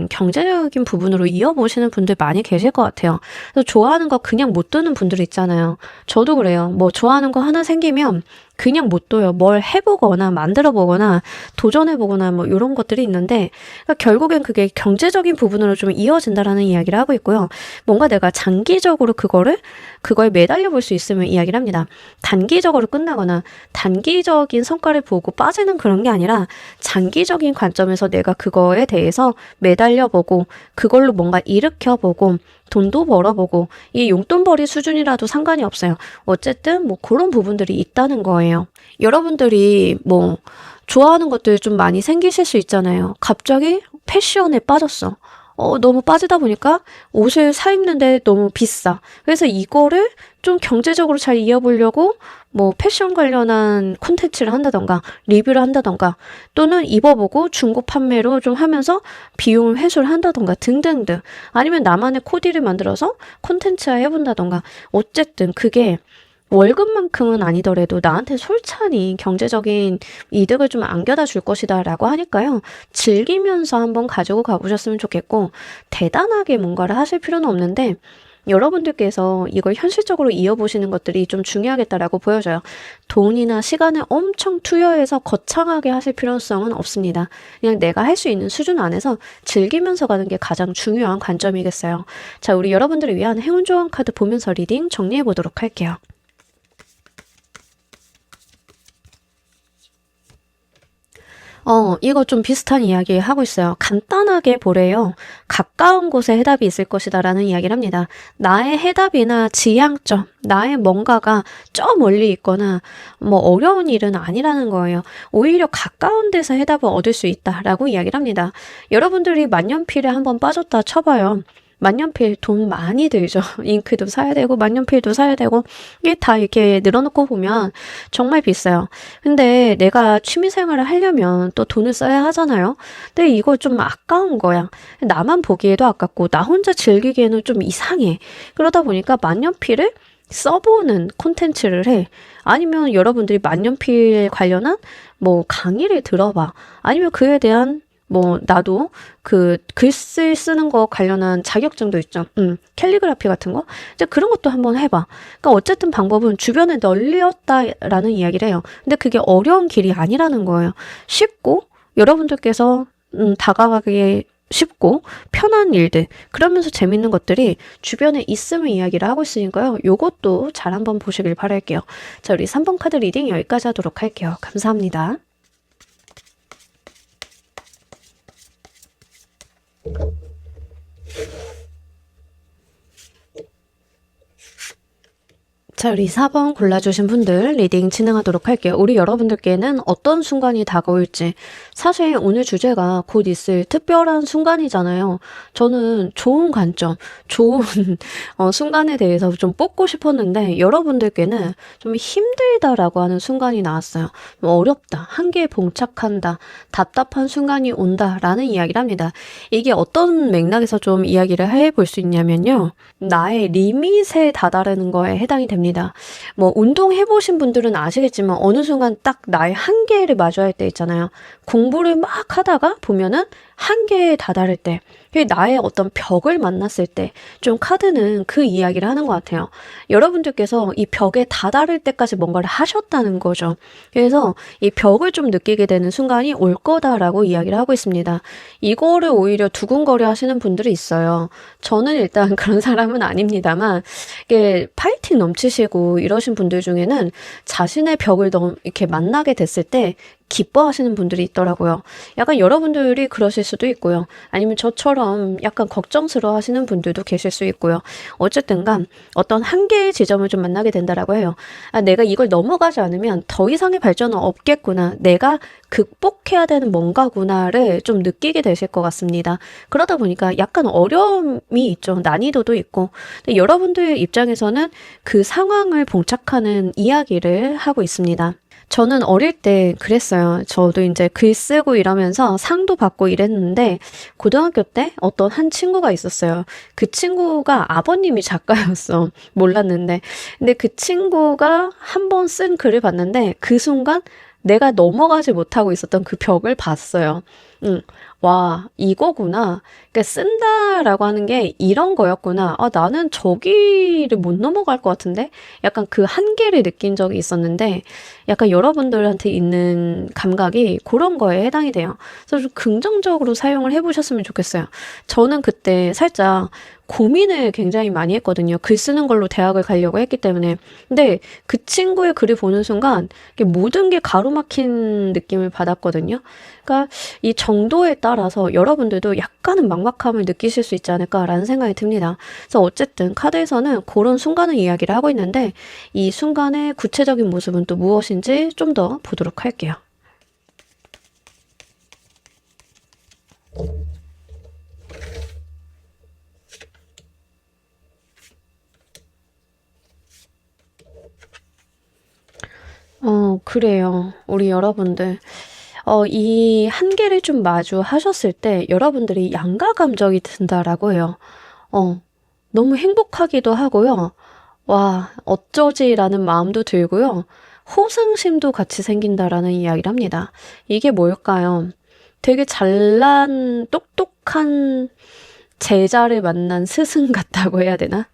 경제적인 부분으로 이어보시는 분들 많이 계실 것 같아요. 그래서 좋아하는 거 그냥 못 두는 분들 있잖아요. 저도 그래요. 뭐 좋아하는 거 하나 생기면 그냥 못 둬요. 뭘 해보거나 만들어보거나 도전해보거나 뭐 이런 것들이 있는데 그러니까 결국엔 그게 경제적인 부분으로 좀 이어진다라는 이야기를 하고 있고요. 뭔가 내가 장기적으로 그거에 매달려 볼 수 있으면 이야기를 합니다. 단기적으로 끝나거나 단기적인 성과를 보고 빠지는 그런 게 아니라 장기적인 관점에서 내가 그거에 대해서 매달려보고 그걸로 뭔가 일으켜보고 돈도 벌어보고 이 용돈벌이 수준이라도 상관이 없어요. 어쨌든 뭐 그런 부분들이 있다는 거예요. 여러분들이 뭐 좋아하는 것들 좀 많이 생기실 수 있잖아요. 갑자기 패션에 빠졌어. 너무 빠지다 보니까 옷을 사 입는데 너무 비싸. 그래서 이거를 좀 경제적으로 잘 이어보려고 뭐 패션 관련한 콘텐츠를 한다던가 리뷰를 한다던가 또는 입어보고 중고 판매로 좀 하면서 비용을 회수를 한다던가 등등등 아니면 나만의 코디를 만들어서 콘텐츠화 해본다던가 어쨌든 그게 월급만큼은 아니더라도 나한테 솔찬히 경제적인 이득을 좀 안겨다 줄 것이다 라고 하니까요. 즐기면서 한번 가지고 가보셨으면 좋겠고 대단하게 뭔가를 하실 필요는 없는데 여러분들께서 이걸 현실적으로 이어보시는 것들이 좀 중요하겠다라고 보여져요. 돈이나 시간을 엄청 투여해서 거창하게 하실 필요성은 없습니다. 그냥 내가 할 수 있는 수준 안에서 즐기면서 가는 게 가장 중요한 관점이겠어요. 자, 우리 여러분들을 위한 행운 조언 카드 보면서 리딩 정리해 보도록 할게요. 이거 좀 비슷한 이야기 하고 있어요. 간단하게 보래요. 가까운 곳에 해답이 있을 것이다 라는 이야기를 합니다. 나의 해답이나 지향점, 나의 뭔가가 저 멀리 있거나 뭐 어려운 일은 아니라는 거예요. 오히려 가까운 데서 해답을 얻을 수 있다라고 이야기를 합니다. 여러분들이 만년필에 한번 빠졌다 쳐봐요. 만년필 돈 많이 들죠. 잉크도 사야 되고 만년필도 사야 되고 이게 다 이렇게 늘어놓고 보면 정말 비싸요. 근데 내가 취미생활을 하려면 또 돈을 써야 하잖아요. 근데 이거 좀 아까운 거야. 나만 보기에도 아깝고 나 혼자 즐기기에는 좀 이상해. 그러다 보니까 만년필을 써보는 콘텐츠를 해. 아니면 여러분들이 만년필 관련한 뭐 강의를 들어봐. 아니면 그에 대한 뭐 나도 그 글씨 쓰는 거 관련한 자격증도 있죠. 캘리그라피 같은 거. 이제 그런 것도 한번 해봐. 그러니까 어쨌든 방법은 주변에 널렸다라는 이야기를 해요. 근데 그게 어려운 길이 아니라는 거예요. 쉽고 여러분들께서 다가가기 쉽고 편한 일들 그러면서 재밌는 것들이 주변에 있음을 이야기를 하고 있으니까요. 요것도 잘 한번 보시길 바랄게요. 자, 우리 3번 카드 리딩 여기까지 하도록 할게요. 감사합니다. 자, 우리 4번 골라주신 분들 리딩 진행하도록 할게요. 우리 여러분들께는 어떤 순간이 다가올지 사실 오늘 주제가 곧 있을 특별한 순간이잖아요. 저는 좋은 관점, 좋은 순간에 대해서 좀 뽑고 싶었는데 여러분들께는 좀 힘들다라고 하는 순간이 나왔어요. 어렵다, 한계에 봉착한다, 답답한 순간이 온다라는 이야기를 합니다. 이게 어떤 맥락에서 좀 이야기를 해볼 수 있냐면요. 나의 리밋에 다다르는 거에 해당이 됩니다. 뭐 운동해보신 분들은 아시겠지만 어느 순간 딱 나의 한계를 마주할 때 있잖아요. 공부를 막 하다가 보면은 한계에 다다를 때, 나의 어떤 벽을 만났을 때 좀 카드는 그 이야기를 하는 것 같아요. 여러분들께서 이 벽에 다다를 때까지 뭔가를 하셨다는 거죠. 그래서 이 벽을 좀 느끼게 되는 순간이 올 거다라고 이야기를 하고 있습니다. 이거를 오히려 두근거려 하시는 분들이 있어요. 저는 일단 그런 사람은 아닙니다만 이게 파이팅 넘치시고 이러신 분들 중에는 자신의 벽을 이렇게 만나게 됐을 때 기뻐하시는 분들이 있더라고요. 약간 여러분들이 그러실 수도 있고요. 아니면 저처럼 약간 걱정스러워 하시는 분들도 계실 수 있고요. 어쨌든 간 어떤 한계의 지점을 좀 만나게 된다라고 해요. 아, 내가 이걸 넘어가지 않으면 더 이상의 발전은 없겠구나. 내가 극복해야 되는 뭔가구나를 좀 느끼게 되실 것 같습니다. 그러다 보니까 약간 어려움이 있죠. 난이도도 있고. 근데 여러분들 입장에서는 그 상황을 봉착하는 이야기를 하고 있습니다. 저는 어릴 때 그랬어요. 저도 이제 글 쓰고 이러면서 상도 받고 이랬는데 고등학교 때 어떤 한 친구가 있었어요. 그 친구가 아버님이 작가였어. 몰랐는데. 근데 그 친구가 한 번 쓴 글을 봤는데 그 순간 내가 넘어가지 못하고 있었던 그 벽을 봤어요. 와, 이거구나. 그러니까 쓴다라고 하는 게 이런 거였구나. 아, 나는 저기를 못 넘어갈 것 같은데? 약간 그 한계를 느낀 적이 있었는데, 약간 여러분들한테 있는 감각이 그런 거에 해당이 돼요. 그래서 좀 긍정적으로 사용을 해보셨으면 좋겠어요. 저는 그때 살짝 고민을 굉장히 많이 했거든요. 글 쓰는 걸로 대학을 가려고 했기 때문에. 근데 그 친구의 글을 보는 순간 모든 게 가로막힌 느낌을 받았거든요. 그러니까 이 정도에 따라서 여러분들도 약간은 막막함을 느끼실 수 있지 않을까라는 생각이 듭니다. 그래서 어쨌든 카드에서는 그런 순간의 이야기를 하고 있는데 이 순간의 구체적인 모습은 또 무엇인지 좀 더 보도록 할게요. 그래요. 우리 여러분들. 이 한계를 좀 마주하셨을 때 여러분들이 양가 감정이 든다라고 해요. 어, 너무 행복하기도 하고요. 와, 어쩌지라는 마음도 들고요. 호승심도 같이 생긴다라는 이야기를 합니다. 이게 뭘까요? 되게 잘난, 똑똑한 제자를 만난 스승 같다고 해야 되나?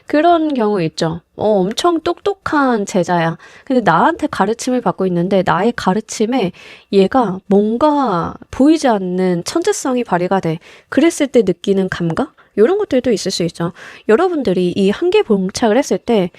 그런 경우 있죠. 엄청 똑똑한 제자야. 근데 나한테 가르침을 받고 있는데 나의 가르침에 얘가 뭔가 보이지 않는 천재성이 발휘가 돼. 그랬을 때 느끼는 감각? 이런 것들도 있을 수 있죠. 여러분들이 이 한계 봉착을 했을 때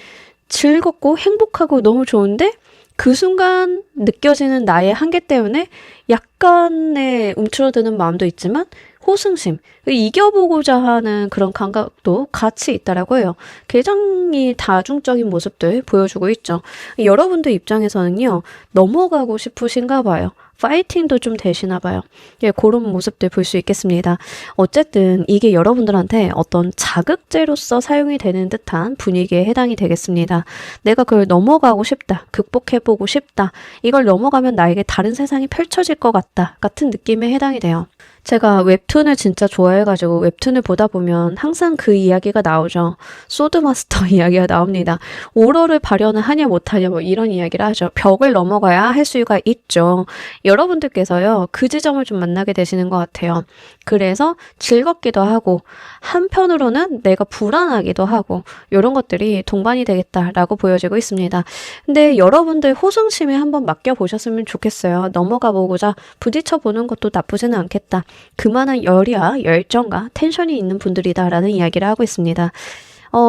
즐겁고 행복하고 너무 좋은데 그 순간 느껴지는 나의 한계 때문에 약간의 움츠러드는 마음도 있지만 호승심, 이겨보고자 하는 그런 감각도 같이 있다라고 해요. 굉장히 다중적인 모습들 보여주고 있죠. 여러분들 입장에서는요, 넘어가고 싶으신가 봐요. 파이팅도 좀 되시나 봐요. 예, 그런 모습들 볼 수 있겠습니다. 어쨌든 이게 여러분들한테 어떤 자극제로서 사용이 되는 듯한 분위기에 해당이 되겠습니다. 내가 그걸 넘어가고 싶다, 극복해보고 싶다, 이걸 넘어가면 나에게 다른 세상이 펼쳐질 것 같다 같은 느낌에 해당이 돼요. 제가 웹툰을 진짜 좋아해가지고 웹툰을 보다 보면 항상 그 이야기가 나오죠. 소드마스터 이야기가 나옵니다. 오러를 발현을 하냐 못하냐 뭐 이런 이야기를 하죠. 벽을 넘어가야 할 수가 있죠. 여러분들께서요, 그 지점을 좀 만나게 되시는 것 같아요. 그래서 즐겁기도 하고 한편으로는 내가 불안하기도 하고 이런 것들이 동반이 되겠다라고 보여지고 있습니다. 근데 여러분들 호승심에 한번 맡겨보셨으면 좋겠어요. 넘어가 보고자 부딪혀 보는 것도 나쁘지는 않겠다. 그만한 열이와 열정과 텐션이 있는 분들이다라는 이야기를 하고 있습니다.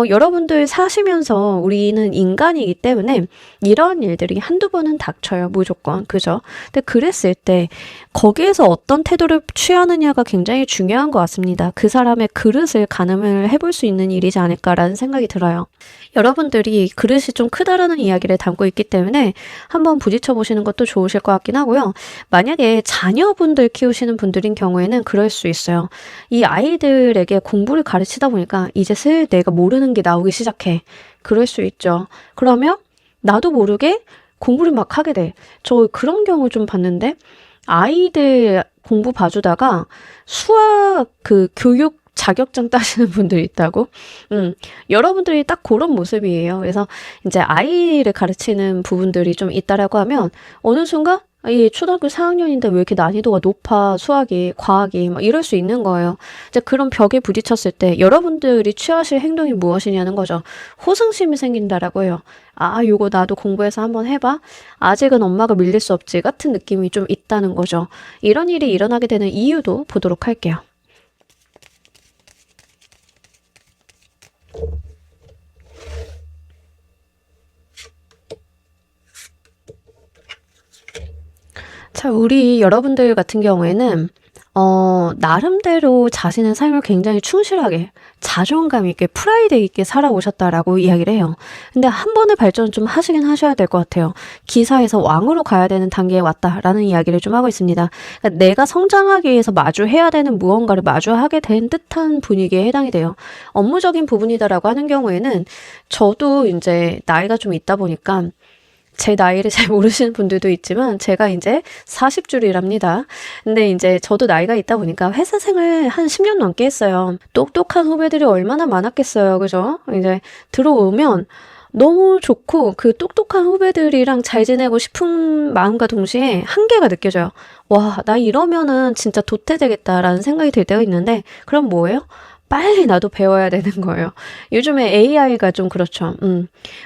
여러분들 사시면서 우리는 인간이기 때문에 이런 일들이 한두 번은 닥쳐요. 무조건. 그죠? 근데 그랬을 때 거기에서 어떤 태도를 취하느냐가 굉장히 중요한 것 같습니다. 그 사람의 그릇을 가늠을 해볼 수 있는 일이지 않을까라는 생각이 들어요. 여러분들이 그릇이 좀 크다라는 이야기를 담고 있기 때문에 한번 부딪혀 보시는 것도 좋으실 것 같긴 하고요. 만약에 자녀분들 키우시는 분들인 경우에는 그럴 수 있어요. 이 아이들에게 공부를 가르치다 보니까 이제 슬 내가 모르는 게 나오기 시작해. 그럴 수 있죠. 그러면 나도 모르게 공부를 막 하게 돼. 저 그런 경우 좀 봤는데 아이들 공부 봐주다가 수학 그 교육 자격증 따시는 분들이 있다고? 여러분들이 딱 그런 모습이에요. 그래서 이제 아이를 가르치는 부분들이 좀 있다라고 하면 어느 순간 이 초등학교 4학년인데 왜 이렇게 난이도가 높아, 수학이, 과학이, 막 이럴 수 있는 거예요. 이제 그런 벽에 부딪혔을 때 여러분들이 취하실 행동이 무엇이냐는 거죠. 호승심이 생긴다라고 해요. 아, 요거 나도 공부해서 한번 해봐. 아직은 엄마가 밀릴 수 없지. 같은 느낌이 좀 있다는 거죠. 이런 일이 일어나게 되는 이유도 보도록 할게요. 자, 우리 여러분들 같은 경우에는 나름대로 자신의 삶을 굉장히 충실하게, 자존감 있게, 프라이드 있게 살아오셨다라고 이야기를 해요. 근데 한 번의 발전 좀 하시긴 하셔야 될 것 같아요. 기사에서 왕으로 가야 되는 단계에 왔다라는 이야기를 좀 하고 있습니다. 그러니까 내가 성장하기 위해서 마주해야 되는 무언가를 마주하게 된 듯한 분위기에 해당이 돼요. 업무적인 부분이다라고 하는 경우에는 저도 이제 나이가 좀 있다 보니까 제 나이를 잘 모르시는 분들도 있지만 제가 이제 40줄이랍니다. 근데 이제 저도 나이가 있다 보니까 회사 생활 한 10년 넘게 했어요. 똑똑한 후배들이 얼마나 많았겠어요. 그죠? 이제 들어오면 너무 좋고 그 똑똑한 후배들이랑 잘 지내고 싶은 마음과 동시에 한계가 느껴져요. 와, 나 이러면은 진짜 도태되겠다라는 생각이 들 때가 있는데 그럼 뭐예요? 빨리 나도 배워야 되는 거예요. 요즘에 AI가 좀 그렇죠.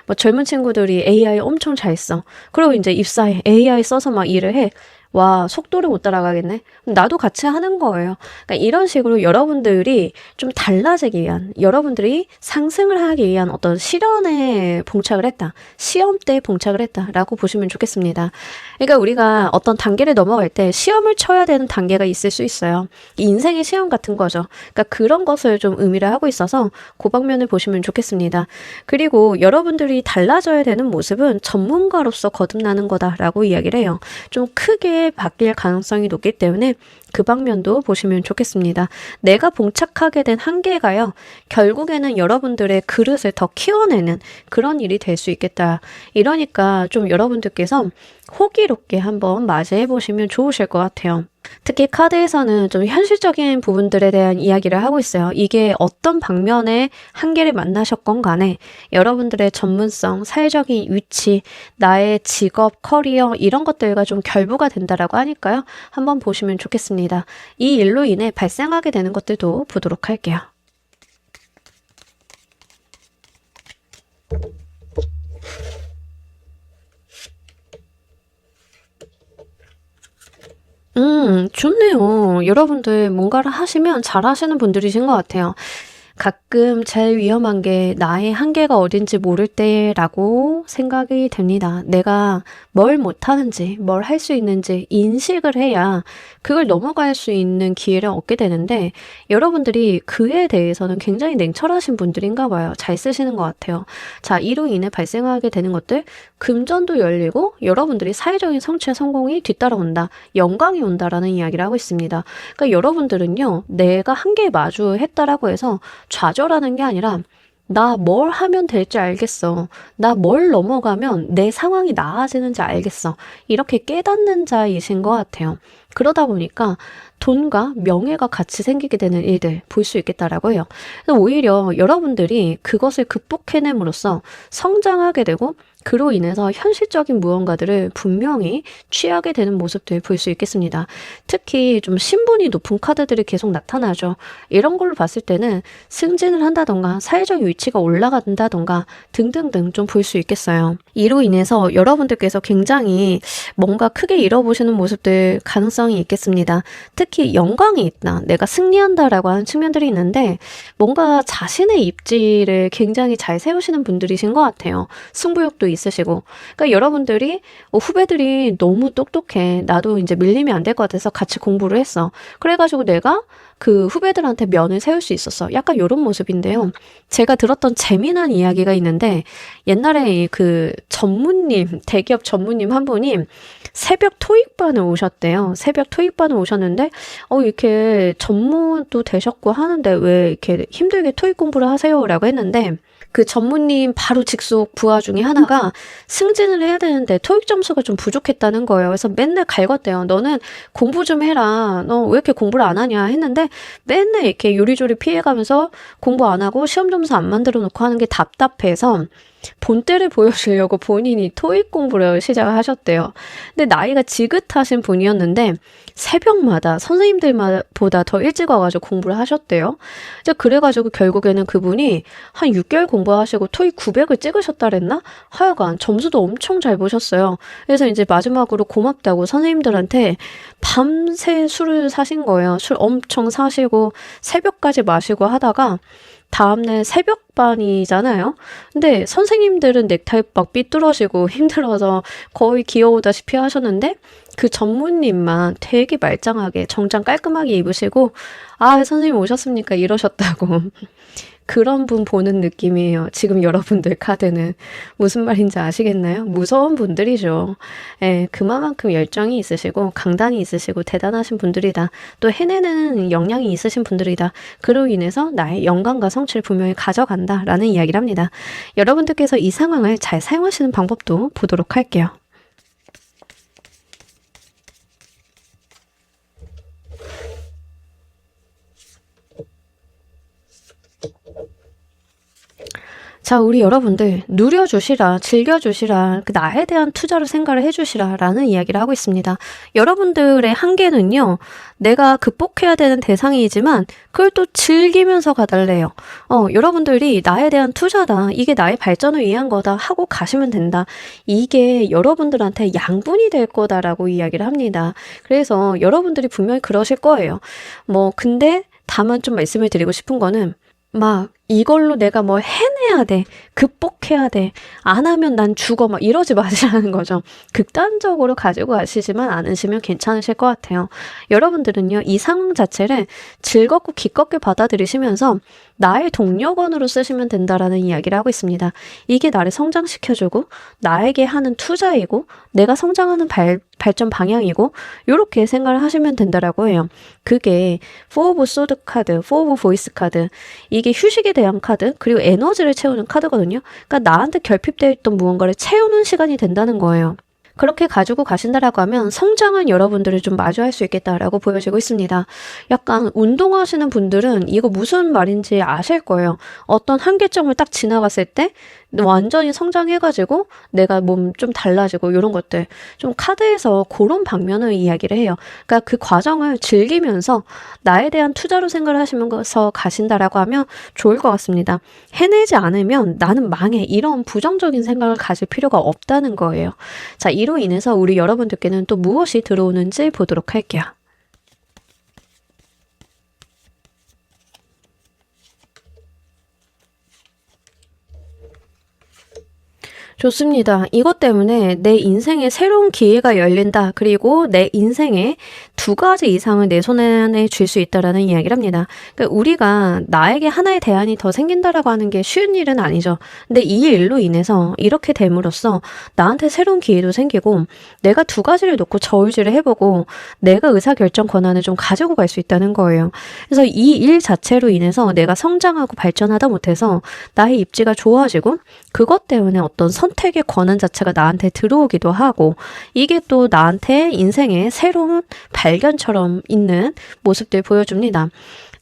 뭐 젊은 친구들이 AI 엄청 잘 써. 그리고 이제 입사해. AI 써서 막 일을 해. 와, 속도를 못 따라가겠네. 나도 같이 하는 거예요. 그러니까 이런 식으로 여러분들이 좀 달라지기 위한, 여러분들이 상승을 하기 위한 어떤 실현에 봉착을 했다. 시험 때 봉착을 했다라고 보시면 좋겠습니다. 그러니까 우리가 어떤 단계를 넘어갈 때 시험을 쳐야 되는 단계가 있을 수 있어요. 인생의 시험 같은 거죠. 그러니까 그런 것을 좀 의미를 하고 있어서 그 방면을 보시면 좋겠습니다. 그리고 여러분들이 달라져야 되는 모습은 전문가로서 거듭나는 거다라고 이야기를 해요. 좀 크게 크게 바뀔 가능성이 높기 때문에 그 방면도 보시면 좋겠습니다. 내가 봉착하게 된 한계가요, 결국에는 여러분들의 그릇을 더 키워내는 그런 일이 될 수 있겠다. 이러니까 좀 여러분들께서 호기롭게 한번 맞이해 보시면 좋으실 것 같아요. 특히 카드에서는 좀 현실적인 부분들에 대한 이야기를 하고 있어요. 이게 어떤 방면의 한계를 만나셨건 간에 여러분들의 전문성, 사회적인 위치, 나의 직업, 커리어 이런 것들과 좀 결부가 된다라고 하니까요. 한번 보시면 좋겠습니다. 이 일로 인해 발생하게 되는 것들도 보도록 할게요. 좋네요. 여러분들 뭔가를 하시면 잘하시는 분들이신 것 같아요. 가끔 제일 위험한 게 나의 한계가 어딘지 모를 때라고 생각이 됩니다. 내가 뭘 못하는지, 뭘 할 수 있는지 인식을 해야 그걸 넘어갈 수 있는 기회를 얻게 되는데, 여러분들이 그에 대해서는 굉장히 냉철하신 분들인가 봐요. 잘 쓰시는 것 같아요. 자, 이로 인해 발생하게 되는 것들, 금전도 열리고 여러분들이 사회적인 성취와 성공이 뒤따라온다, 영광이 온다라는 이야기를 하고 있습니다. 그러니까 여러분들은요, 내가 한계에 마주했다라고 해서 좌절하는 게 아니라 나 뭘 하면 될지 알겠어. 나 뭘 넘어가면 내 상황이 나아지는지 알겠어. 이렇게 깨닫는 자이신 것 같아요. 그러다 보니까 돈과 명예가 같이 생기게 되는 일들 볼 수 있겠다라고 해요. 오히려 여러분들이 그것을 극복해냄으로써 성장하게 되고, 그로 인해서 현실적인 무언가들을 분명히 취하게 되는 모습들 볼 수 있겠습니다. 특히 좀 신분이 높은 카드들이 계속 나타나죠. 이런 걸로 봤을 때는 승진을 한다던가 사회적 위치가 올라간다던가 등등등 좀 볼 수 있겠어요. 이로 인해서 여러분들께서 굉장히 뭔가 크게 잃어보시는 모습들 가능성이 있겠습니다. 특히 영광이 있다, 내가 승리한다라고 하는 측면들이 있는데, 뭔가 자신의 입지를 굉장히 잘 세우시는 분들이신 것 같아요. 승부욕도 있으시고. 그러니까 여러분들이 후배들이 너무 똑똑해, 나도 이제 밀리면 안 될 것 같아서 같이 공부를 했어, 그래가지고 내가 그 후배들한테 면을 세울 수 있었어, 약간 이런 모습인데요. 제가 들었던 재미난 이야기가 있는데, 옛날에 그 전무님, 대기업 전무님 한 분이 새벽 토익반을 오셨대요. 새벽 토익반을 오셨는데 이렇게 전무도 되셨고 하는데 왜 이렇게 힘들게 토익 공부를 하세요? 라고 했는데, 그 전무님 바로 직속 부하 중에 하나가 승진을 해야 되는데 토익 점수가 좀 부족했다는 거예요. 그래서 맨날 갈궜대요. 너는 공부 좀 해라, 너 왜 이렇게 공부를 안 하냐 했는데, 맨날 이렇게 요리조리 피해가면서 공부 안 하고 시험 점수 안 만들어 놓고 하는 게 답답해서 본때를 보여주려고 본인이 토익 공부를 시작을 하셨대요. 근데 나이가 지긋하신 분이었는데 새벽마다 선생님들보다 더 일찍 와가지고 공부를 하셨대요. 이제 그래가지고 결국에는 그분이 한 6개월 공부하시고 토익 900을 찍으셨다 그랬나? 하여간 점수도 엄청 잘 보셨어요. 그래서 이제 마지막으로 고맙다고 선생님들한테 밤새 술을 사신 거예요. 술 엄청 사시고 새벽까지 마시고 하다가 다음날 새벽반이잖아요. 근데 선생님들은 넥타이 막 삐뚤어지고 힘들어서 거의 기어오다시피 하셨는데, 그 전무님만 되게 말짱하게 정장 깔끔하게 입으시고 선생님 오셨습니까? 이러셨다고. 그런 분 보는 느낌이에요. 지금 여러분들 카드는. 무슨 말인지 아시겠나요? 무서운 분들이죠. 그만큼 열정이 있으시고 강단이 있으시고 대단하신 분들이다. 또 해내는 역량이 있으신 분들이다. 그로 인해서 나의 영광과 성취를 분명히 가져간다라는 이야기를 합니다. 여러분들께서 이 상황을 잘 사용하시는 방법도 보도록 할게요. 자, 우리 여러분들 누려주시라, 즐겨주시라, 그 나에 대한 투자를 생각을 해주시라 라는 이야기를 하고 있습니다. 여러분들의 한계는요, 내가 극복해야 되는 대상이지만 그걸 또 즐기면서 가달래요. 여러분들이 나에 대한 투자다, 이게 나의 발전을 위한 거다 하고 가시면 된다. 이게 여러분들한테 양분이 될 거다라고 이야기를 합니다. 그래서 여러분들이 분명히 그러실 거예요. 근데 다만 좀 말씀을 드리고 싶은 거는, 막 이걸로 내가 뭐 해내야 돼, 극복해야 돼, 안 하면 난 죽어, 막 이러지 마시라는 거죠. 극단적으로 가지고 가시지만 않으시면 괜찮으실 것 같아요. 여러분들은요, 이 상황 자체를 즐겁고 기껍게 받아들이시면서 나의 동력원으로 쓰시면 된다라는 이야기를 하고 있습니다. 이게 나를 성장시켜주고 나에게 하는 투자이고 내가 성장하는 발전 방향이고 이렇게 생각을 하시면 된다라고 해요. 그게 4 오브 소드 카드, 4 오브 보이스 카드, 이게 휴식에 대한 카드, 그리고 에너지를 채우는 카드거든요. 그러니까 나한테 결핍되어 있던 무언가를 채우는 시간이 된다는 거예요. 그렇게 가지고 가신다라고 하면 성장한 여러분들을 좀 마주할 수 있겠다라고 보여지고 있습니다. 약간 운동하시는 분들은 이거 무슨 말인지 아실 거예요. 어떤 한계점을 딱 지나갔을 때 완전히 성장해가지고 내가 몸 좀 달라지고 이런 것들 좀 카드에서 그런 방면을 이야기를 해요. 그러니까 그 과정을 즐기면서 나에 대한 투자로 생각을 하시면서 가신다라고 하면 좋을 것 같습니다. 해내지 않으면 나는 망해 이런 부정적인 생각을 가질 필요가 없다는 거예요. 자, 이로 인해서 우리 여러분들께는 또 무엇이 들어오는지 보도록 할게요. 좋습니다. 이것 때문에 내 인생에 새로운 기회가 열린다. 그리고 내 인생에 2가지 이상을 내 손에 쥘 수 있다라는 이야기를 합니다. 그러니까 우리가 나에게 하나의 대안이 더 생긴다라고 하는 게 쉬운 일은 아니죠. 근데 이 일로 인해서 이렇게 됨으로써 나한테 새로운 기회도 생기고 내가 2가지를 놓고 저울질을 해보고 내가 의사결정 권한을 좀 가지고 갈 수 있다는 거예요. 그래서 이 일 자체로 인해서 내가 성장하고 발전하다 못해서 나의 입지가 좋아지고 그것 때문에 어떤 선택의 권한 자체가 나한테 들어오기도 하고 이게 또 나한테 인생의 새로운 발견처럼 있는 모습들 보여줍니다.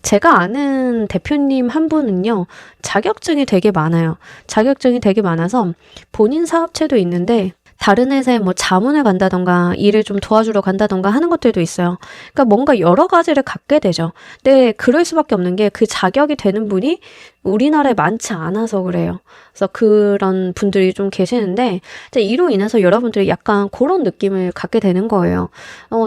제가 아는 대표님 한 분은요, 자격증이 되게 많아요. 자격증이 되게 많아서 본인 사업체도 있는데 다른 회사에 뭐 자문을 간다던가 일을 좀 도와주러 간다던가 하는 것들도 있어요. 그러니까 뭔가 여러 가지를 갖게 되죠. 근데 그럴 수밖에 없는 게 그 자격이 되는 분이 우리나라에 많지 않아서 그래요. 그래서 그런 분들이 좀 계시는데 이제 이로 인해서 여러분들이 약간 그런 느낌을 갖게 되는 거예요.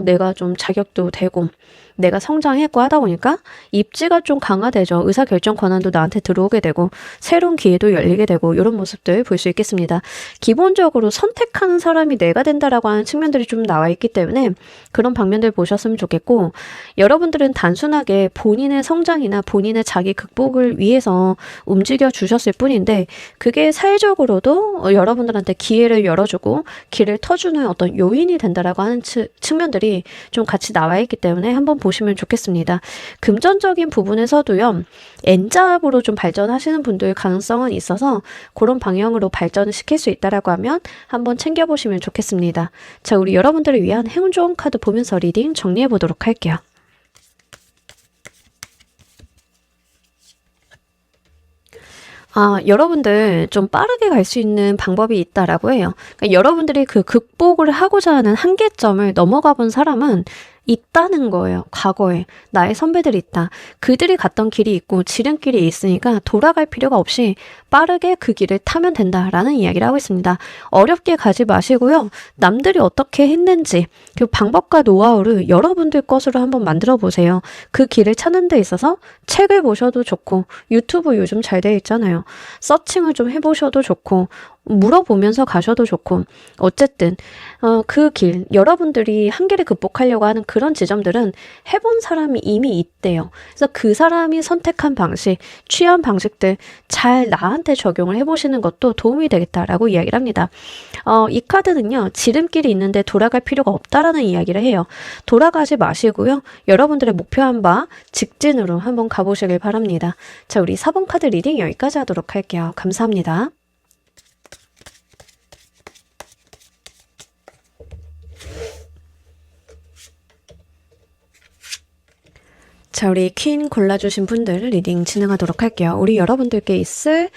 내가 좀 자격도 되고 내가 성장했고 하다 보니까 입지가 좀 강화되죠. 의사결정 권한도 나한테 들어오게 되고 새로운 기회도 열리게 되고 이런 모습들 볼 수 있겠습니다. 기본적으로 선택하는 사람이 내가 된다라고 하는 측면들이 좀 나와 있기 때문에 그런 방면들 보셨으면 좋겠고 여러분들은 단순하게 본인의 성장이나 본인의 자기 극복을 위해서 움직여 주셨을 뿐인데 그게 사회적으로도 여러분들한테 기회를 열어주고 길을 터주는 어떤 요인이 된다라고 하는 측면들이 좀 같이 나와 있기 때문에 한번 보시면 좋겠습니다. 금전적인 부분에서도요. N잡으로 좀 발전하시는 분들 가능성은 있어서 그런 방향으로 발전을 시킬 수 있다라고 하면 한번 챙겨보시면 좋겠습니다. 자, 우리 여러분들을 위한 행운 좋은 카드 보면서 리딩 정리해 보도록 할게요. 여러분들 좀 빠르게 갈 수 있는 방법이 있다라고 해요. 그러니까 여러분들이 그 극복을 하고자 하는 한계점을 넘어가 본 사람은 있다는 거예요. 과거에 나의 선배들이 있다. 그들이 갔던 길이 있고 지름길이 있으니까 돌아갈 필요가 없이 빠르게 그 길을 타면 된다라는 이야기를 하고 있습니다. 어렵게 가지 마시고요. 남들이 어떻게 했는지 그 방법과 노하우를 여러분들 것으로 한번 만들어 보세요. 그 길을 찾는 데 있어서 책을 보셔도 좋고 유튜브 요즘 잘 돼 있잖아요. 서칭을 좀 해보셔도 좋고 물어보면서 가셔도 좋고 어쨌든 그 길, 여러분들이 한계를 극복하려고 하는 그런 지점들은 해본 사람이 이미 있대요. 그래서 그 사람이 선택한 방식, 취한 방식들 잘 나한테 적용을 해보시는 것도 도움이 되겠다라고 이야기를 합니다. 이 카드는요. 지름길이 있는데 돌아갈 필요가 없다라는 이야기를 해요. 돌아가지 마시고요. 여러분들의 목표한 바 직진으로 한번 가보시길 바랍니다. 자, 우리 4번 카드 리딩 여기까지 하도록 할게요. 감사합니다. 자, 우리 퀸 골라주신 분들 리딩 진행하도록 할게요. 우리 여러분들께 있을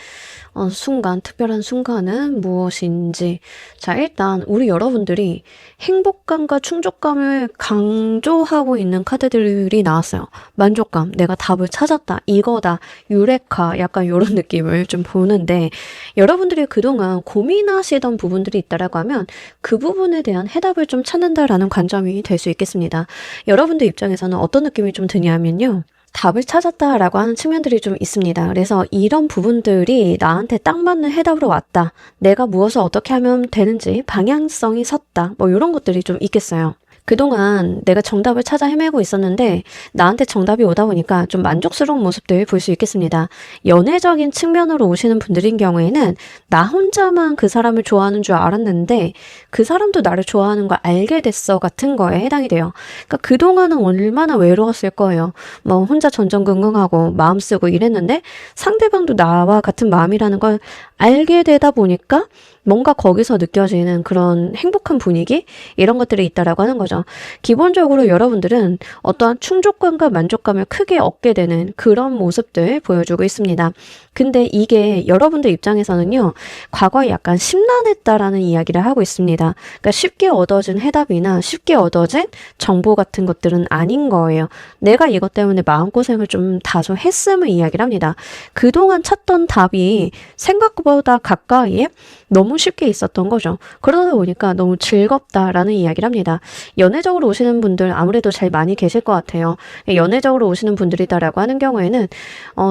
순간, 특별한 순간은 무엇인지. 자, 일단 우리 여러분들이 행복감과 충족감을 강조하고 있는 카드들이 나왔어요. 만족감, 내가 답을 찾았다, 이거다, 유레카, 약간 이런 느낌을 좀 보는데 여러분들이 그동안 고민하시던 부분들이 있다라고 하면 그 부분에 대한 해답을 좀 찾는다라는 관점이 될 수 있겠습니다. 여러분들 입장에서는 어떤 느낌이 좀 드냐면요. 답을 찾았다라고 하는 측면들이 좀 있습니다. 그래서 이런 부분들이 나한테 딱 맞는 해답으로 왔다. 내가 무엇을 어떻게 하면 되는지 방향성이 섰다. 뭐 이런 것들이 좀 있겠어요. 그동안 내가 정답을 찾아 헤매고 있었는데 나한테 정답이 오다 보니까 좀 만족스러운 모습들 볼 수 있겠습니다. 연애적인 측면으로 오시는 분들인 경우에는 나 혼자만 그 사람을 좋아하는 줄 알았는데 그 사람도 나를 좋아하는 걸 알게 됐어 같은 거에 해당이 돼요. 그러니까 그동안은 얼마나 외로웠을 거예요. 뭐 혼자 전전긍긍하고 마음 쓰고 이랬는데 상대방도 나와 같은 마음이라는 걸 알게 되다 보니까 뭔가 거기서 느껴지는 그런 행복한 분위기 이런 것들이 있다라고 하는 거죠. 기본적으로 여러분들은 어떠한 충족감과 만족감을 크게 얻게 되는 그런 모습들 보여주고 있습니다. 근데 이게 여러분들 입장에서는요, 과거에 약간 심란했다라는 이야기를 하고 있습니다. 그러니까 쉽게 얻어진 해답이나 쉽게 얻어진 정보 같은 것들은 아닌 거예요. 내가 이것 때문에 마음고생을 좀 다소 했음을 이야기를 합니다. 그동안 찾던 답이 생각보다 가까이에 너무 쉽게 있었던 거죠. 그러다 보니까 너무 즐겁다라는 이야기를 합니다. 연애적으로 오시는 분들 아무래도 제일 많이 계실 것 같아요. 연애적으로 오시는 분들이다라고 하는 경우에는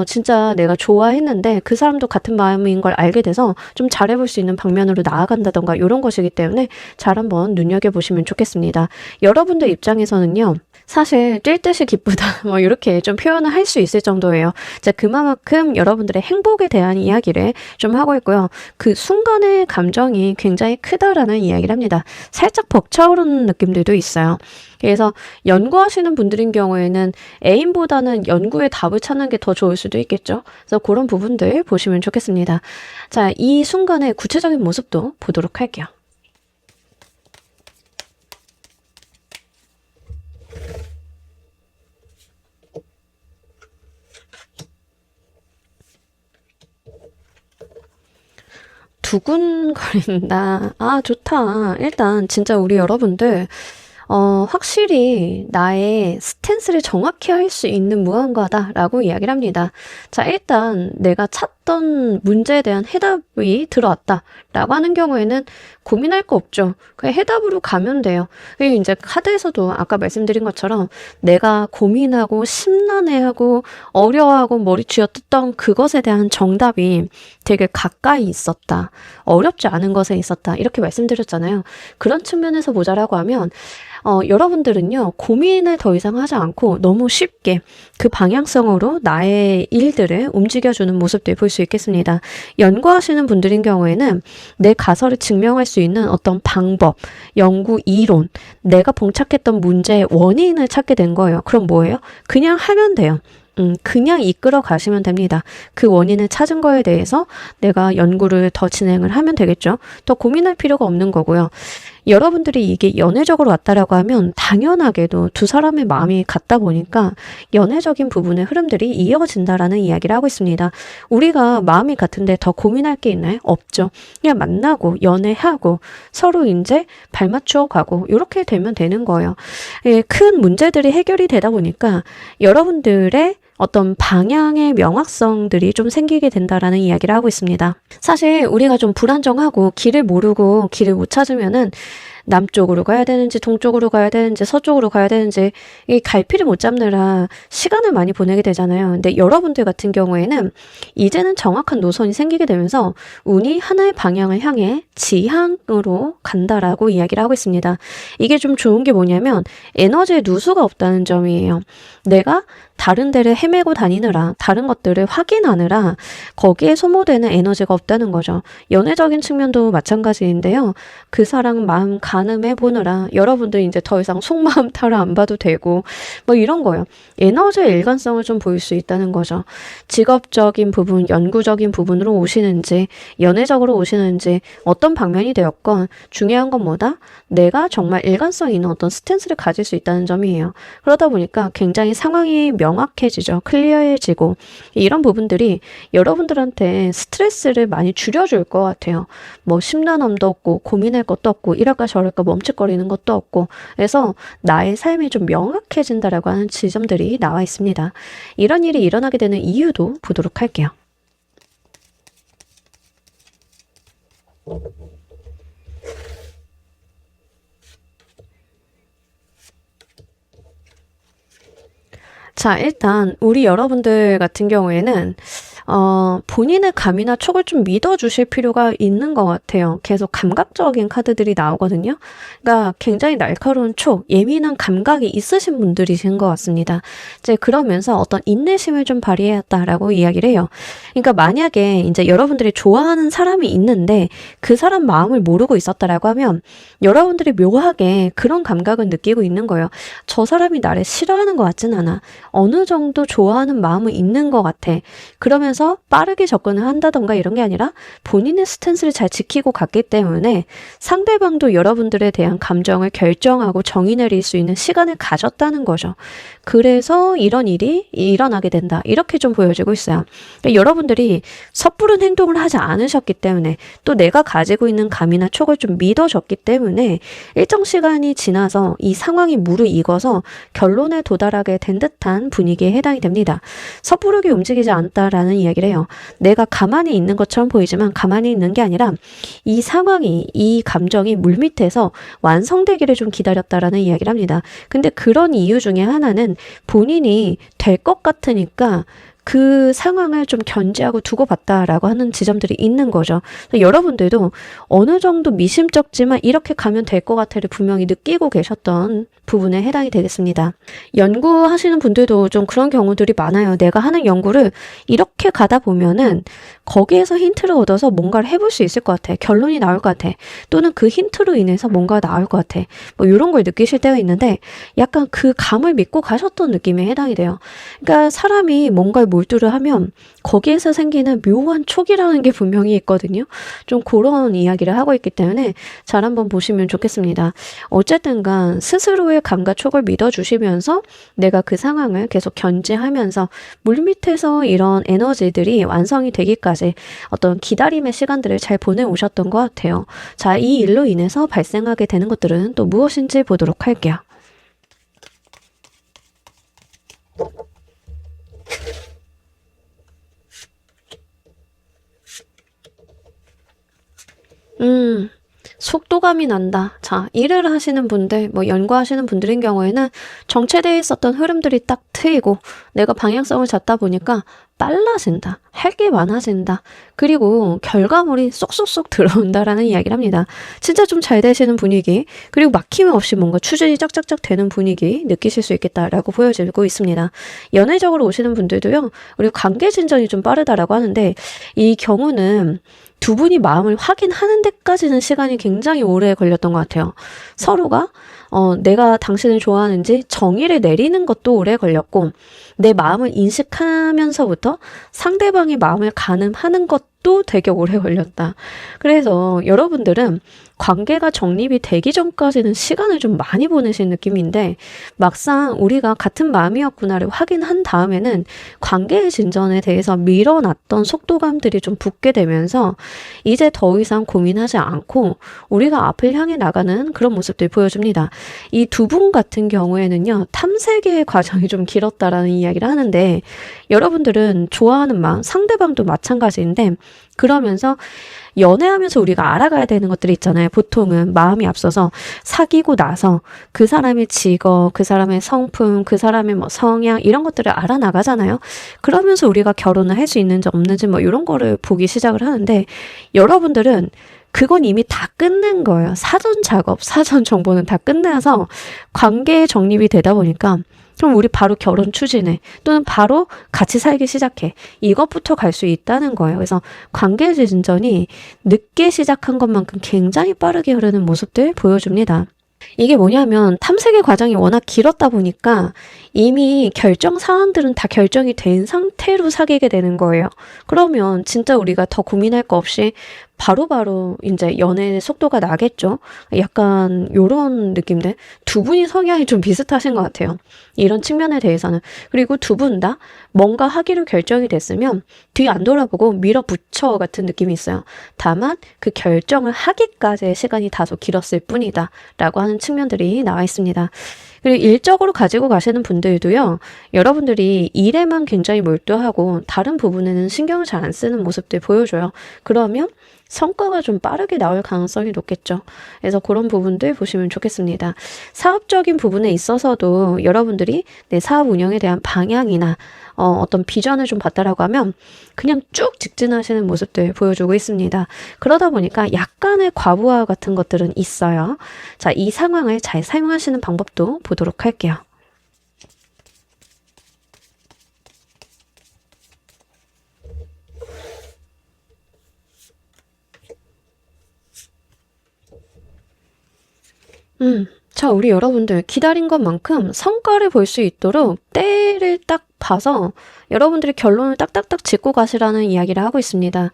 진짜 내가 좋아했는데 그 사람도 같은 마음인 걸 알게 돼서 좀 잘해볼 수 있는 방면으로 나아간다던가 이런 것이기 때문에 잘 한번 눈여겨보시면 좋겠습니다. 여러분들 입장에서는요. 사실 뛸 듯이 기쁘다 뭐 이렇게 좀 표현을 할 수 있을 정도예요. 자, 그만큼 여러분들의 행복에 대한 이야기를 좀 하고 있고요. 그 순간의 감정이 굉장히 크다라는 이야기를 합니다. 살짝 벅차오르는 느낌들도 있어요. 그래서 연구하시는 분들인 경우에는 애인보다는 연구의 답을 찾는 게 더 좋을 수도 있겠죠. 그래서 그런 부분들 보시면 좋겠습니다. 자, 이 순간의 구체적인 모습도 보도록 할게요. 두근거린다. 아, 좋다. 일단 진짜 우리 여러분들 확실히 나의 스탠스를 정확히 할 수 있는 무언가다라고 이야기를 합니다. 자, 일단 내가 찾던 문제에 대한 해답이 들어왔다라고 하는 경우에는 고민할 거 없죠. 그냥 해답으로 가면 돼요. 그리고 이제 카드에서도 아까 말씀드린 것처럼 내가 고민하고 심란해하고 어려워하고 머리 쥐어뜯던 그것에 대한 정답이 되게 가까이 있었다. 어렵지 않은 것에 있었다. 이렇게 말씀드렸잖아요. 그런 측면에서 보자라고 하면 여러분들은요, 고민을 더 이상 하지 않고 너무 쉽게 그 방향성으로 나의 일들을 움직여주는 모습들 볼 수 있겠습니다. 연구하시는 분들인 경우에는 내 가설을 증명할 수 있는 어떤 방법, 연구 이론, 내가 봉착했던 문제의 원인을 찾게 된 거예요. 그럼 뭐예요? 그냥 하면 돼요. 그냥 이끌어 가시면 됩니다. 그 원인을 찾은 거에 대해서 내가 연구를 더 진행을 하면 되겠죠. 더 고민할 필요가 없는 거고요. 여러분들이 이게 연애적으로 왔다라고 하면 당연하게도 두 사람의 마음이 같다 보니까 연애적인 부분의 흐름들이 이어진다라는 이야기를 하고 있습니다. 우리가 마음이 같은데 더 고민할 게 있나요? 없죠. 그냥 만나고 연애하고 서로 이제 발맞추어 가고 이렇게 되면 되는 거예요. 예, 큰 문제들이 해결이 되다 보니까 여러분들의 어떤 방향의 명확성들이 좀 생기게 된다라는 이야기를 하고 있습니다. 사실 우리가 좀 불안정하고 길을 모르고 길을 못 찾으면은 남쪽으로 가야 되는지 동쪽으로 가야 되는지 서쪽으로 가야 되는지 이 갈피를 못 잡느라 시간을 많이 보내게 되잖아요. 근데 여러분들 같은 경우에는 이제는 정확한 노선이 생기게 되면서 운이 하나의 방향을 향해 지향으로 간다라고 이야기를 하고 있습니다. 이게 좀 좋은 게 뭐냐면 에너지의 누수가 없다는 점이에요. 내가 다른 데를 헤매고 다니느라 다른 것들을 확인하느라 거기에 소모되는 에너지가 없다는 거죠. 연애적인 측면도 마찬가지인데요. 그 사람 마음 가늠해 보느라 여러분들 이제 더 이상 속마음 타러 안 봐도 되고 뭐 이런 거요. 에너지의 일관성을 좀 보일 수 있다는 거죠. 직업적인 부분, 연구적인 부분으로 오시는지 연애적으로 오시는지 어떤 방면이 되었건 중요한 건 뭐다? 내가 정말 일관성 있는 어떤 스탠스를 가질 수 있다는 점이에요. 그러다 보니까 굉장히 상황이 명확해지죠. 클리어해지고 이런 부분들이 여러분들한테 스트레스를 많이 줄여줄 것 같아요. 뭐 심란함도 없고 고민할 것도 없고 이럴까 저럴까 멈칫거리는 것도 없고 그래서 나의 삶이 좀 명확해진다라고 하는 지점들이 나와 있습니다. 이런 일이 일어나게 되는 이유도 보도록 할게요. 자, 일단 우리 여러분들 같은 경우에는 본인의 감이나 촉을 좀 믿어주실 필요가 있는 것 같아요. 계속 감각적인 카드들이 나오거든요. 그러니까 굉장히 날카로운 촉, 예민한 감각이 있으신 분들이신 것 같습니다. 이제 그러면서 어떤 인내심을 좀 발휘했다라고 이야기를 해요. 그러니까 만약에 이제 여러분들이 좋아하는 사람이 있는데 그 사람 마음을 모르고 있었다라고 하면 여러분들이 묘하게 그런 감각을 느끼고 있는 거예요. 저 사람이 나를 싫어하는 것 같진 않아. 어느 정도 좋아하는 마음은 있는 것 같아. 그러면서 빠르게 접근을 한다던가 이런 게 아니라 본인의 스탠스를 잘 지키고 갔기 때문에 상대방도 여러분들에 대한 감정을 결정하고 정의 내릴 수 있는 시간을 가졌다는 거죠. 그래서 이런 일이 일어나게 된다. 이렇게 좀 보여지고 있어요. 그러니까 여러분들이 섣부른 행동을 하지 않으셨기 때문에 또 내가 가지고 있는 감이나 촉을 좀 믿어줬기 때문에 일정 시간이 지나서 이 상황이 무르익어서 결론에 도달하게 된 듯한 분위기에 해당이 됩니다. 섣부르게 움직이지 않다라는 이야기를 해요. 내가 가만히 있는 것처럼 보이지만 가만히 있는 게 아니라 이 상황이, 이 감정이 물밑에서 완성되기를 좀 기다렸다라는 이야기를 합니다. 근데 그런 이유 중에 하나는 본인이 될 것 같으니까 그 상황을 좀 견제하고 두고 봤다라고 하는 지점들이 있는 거죠. 여러분들도 어느 정도 미심쩍지만 이렇게 가면 될 것 같아를 분명히 느끼고 계셨던 부분에 해당이 되겠습니다. 연구하시는 분들도 좀 그런 경우들이 많아요. 내가 하는 연구를 이렇게 가다 보면은 거기에서 힌트를 얻어서 뭔가를 해볼 수 있을 것 같아. 결론이 나올 것 같아. 또는 그 힌트로 인해서 뭔가가 나올 것 같아. 뭐 이런 걸 느끼실 때가 있는데 약간 그 감을 믿고 가셨던 느낌에 해당이 돼요. 그러니까 사람이 뭔가를 몰두를 하면 거기에서 생기는 묘한 촉이라는 게 분명히 있거든요. 좀 그런 이야기를 하고 있기 때문에 잘 한번 보시면 좋겠습니다. 어쨌든 간 스스로의 감과 촉을 믿어주시면서 내가 그 상황을 계속 견제하면서 물밑에서 이런 에너지들이 완성이 되기까지 어떤 기다림의 시간들을 잘 보내오셨던 것 같아요. 자, 이 일로 인해서 발생하게 되는 것들은 또 무엇인지 보도록 할게요. 속도감이 난다. 자, 일을 하시는 분들, 뭐 연구하시는 분들인 경우에는 정체되어 있었던 흐름들이 딱 트이고 내가 방향성을 잡다 보니까 빨라진다. 할 게 많아진다. 그리고 결과물이 쏙쏙쏙 들어온다라는 이야기를 합니다. 진짜 좀 잘 되시는 분위기, 그리고 막힘 없이 뭔가 추진이 짝짝짝 되는 분위기 느끼실 수 있겠다라고 보여지고 있습니다. 연애적으로 오시는 분들도요. 그리고 관계 진전이 좀 빠르다라고 하는데 이 경우는 두 분이 마음을 확인하는 데까지는 시간이 굉장히 오래 걸렸던 것 같아요. 서로가 내가 당신을 좋아하는지 정의를 내리는 것도 오래 걸렸고 내 마음을 인식하면서부터 상대방의 마음을 가늠하는 것도 되게 오래 걸렸다. 그래서 여러분들은 관계가 정립이 되기 전까지는 시간을 좀 많이 보내신 느낌인데 막상 우리가 같은 마음이었구나를 확인한 다음에는 관계의 진전에 대해서 밀어놨던 속도감들이 좀 붙게 되면서 이제 더 이상 고민하지 않고 우리가 앞을 향해 나가는 그런 모습들 보여줍니다. 이 두 분 같은 경우에는요, 탐색의 과정이 좀 길었다라는 이야기를 하는데 여러분들은 좋아하는 마음, 상대방도 마찬가지인데 그러면서 연애하면서 우리가 알아가야 되는 것들이 있잖아요. 보통은 마음이 앞서서 사귀고 나서 그 사람의 직업, 그 사람의 성품, 그 사람의 뭐 성향 이런 것들을 알아나가잖아요. 그러면서 우리가 결혼을 할 수 있는지 없는지 뭐 이런 거를 보기 시작을 하는데 여러분들은 그건 이미 다 끝낸 거예요. 사전 작업, 사전 정보는 다 끝나서 관계의 정립이 되다 보니까 그럼 우리 바로 결혼 추진해. 또는 바로 같이 살기 시작해. 이것부터 갈 수 있다는 거예요. 그래서 관계 진전이 늦게 시작한 것만큼 굉장히 빠르게 흐르는 모습들 보여줍니다. 이게 뭐냐면 탐색의 과정이 워낙 길었다 보니까 이미 결정 사항들은 다 결정이 된 상태로 사귀게 되는 거예요. 그러면 진짜 우리가 더 고민할 거 없이 바로바로 이제 연애의 속도가 나겠죠. 약간 요런 느낌들. 두 분이 성향이 좀 비슷하신 것 같아요. 이런 측면에 대해서는. 그리고 두 분 다 뭔가 하기로 결정이 됐으면 뒤 안 돌아보고 밀어붙여 같은 느낌이 있어요. 다만 그 결정을 하기까지의 시간이 다소 길었을 뿐이다 라고 하는 측면들이 나와 있습니다. 그리고 일적으로 가지고 가시는 분들도요. 여러분들이 일에만 굉장히 몰두하고 다른 부분에는 신경을 잘 안 쓰는 모습들 보여줘요. 그러면 성과가 좀 빠르게 나올 가능성이 높겠죠. 그래서 그런 부분들 보시면 좋겠습니다. 사업적인 부분에 있어서도 여러분들이 내 사업 운영에 대한 방향이나 어떤 비전을 좀 봤다라고 하면 그냥 쭉 직진하시는 모습들 보여주고 있습니다. 그러다 보니까 약간의 과부하 같은 것들은 있어요. 자, 이 상황을 잘 사용하시는 방법도 보도록 할게요. 자, 우리 여러분들 기다린 것만큼 성과를 볼 수 있도록 때를 딱 봐서 여러분들이 결론을 딱딱딱 짚고 가시라는 이야기를 하고 있습니다.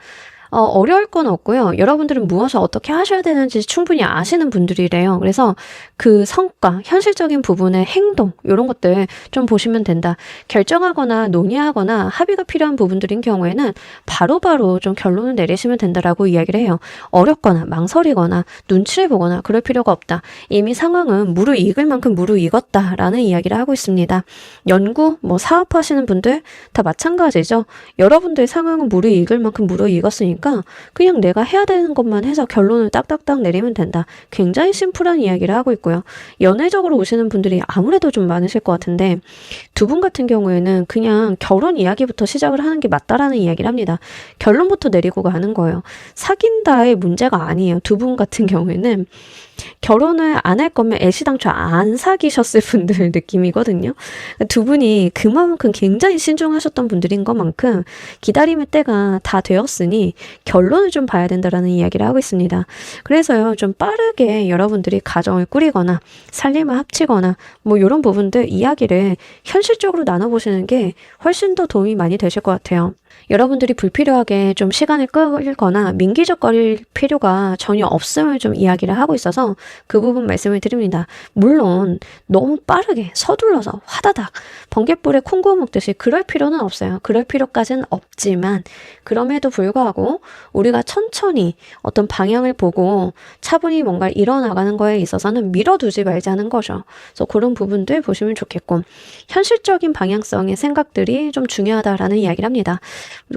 어려울 건 없고요. 여러분들은 무엇을 어떻게 하셔야 되는지 충분히 아시는 분들이래요. 그래서 그 성과, 현실적인 부분의 행동, 이런 것들 좀 보시면 된다. 결정하거나 논의하거나 합의가 필요한 부분들인 경우에는 바로바로 좀 결론을 내리시면 된다라고 이야기를 해요. 어렵거나 망설이거나 눈치를 보거나 그럴 필요가 없다. 이미 상황은 무르익을 만큼 무르익었다라는 이야기를 하고 있습니다. 연구, 사업하시는 분들 다 마찬가지죠. 여러분들 상황은 무르익을 만큼 무르익었으니까 그냥 내가 해야 되는 것만 해서 결론을 딱딱딱 내리면 된다. 굉장히 심플한 이야기를 하고 있고요. 연애적으로 오시는 분들이 아무래도 좀 많으실 것 같은데 두 분 같은 경우에는 그냥 결혼 이야기부터 시작을 하는 게 맞다라는 이야기를 합니다. 결론부터 내리고 가는 거예요. 사귄다의 문제가 아니에요. 두 분 같은 경우에는 결혼을 안 할 거면 애시당초 안 사귀셨을 분들 느낌이거든요. 두 분이 그만큼 굉장히 신중하셨던 분들인 것만큼 기다림의 때가 다 되었으니 결론을 좀 봐야 된다라는 이야기를 하고 있습니다. 그래서요, 좀 빠르게 여러분들이 가정을 꾸리거나 살림을 합치거나 이런 부분들 이야기를 현실적으로 나눠보시는 게 훨씬 더 도움이 많이 되실 것 같아요. 여러분들이 불필요하게 좀 시간을 끌거나 민기적거릴 필요가 전혀 없음을 좀 이야기를 하고 있어서 그 부분 말씀을 드립니다. 물론 너무 빠르게 서둘러서 화다닥 번갯불에 콩 구워 먹듯이 그럴 필요는 없어요. 그럴 필요까지는 없지만 그럼에도 불구하고 우리가 천천히 어떤 방향을 보고 차분히 뭔가 일어나가는 거에 있어서는 밀어두지 말자는 거죠. 그래서 그런 부분들 보시면 좋겠고 현실적인 방향성의 생각들이 좀 중요하다라는 이야기를 합니다.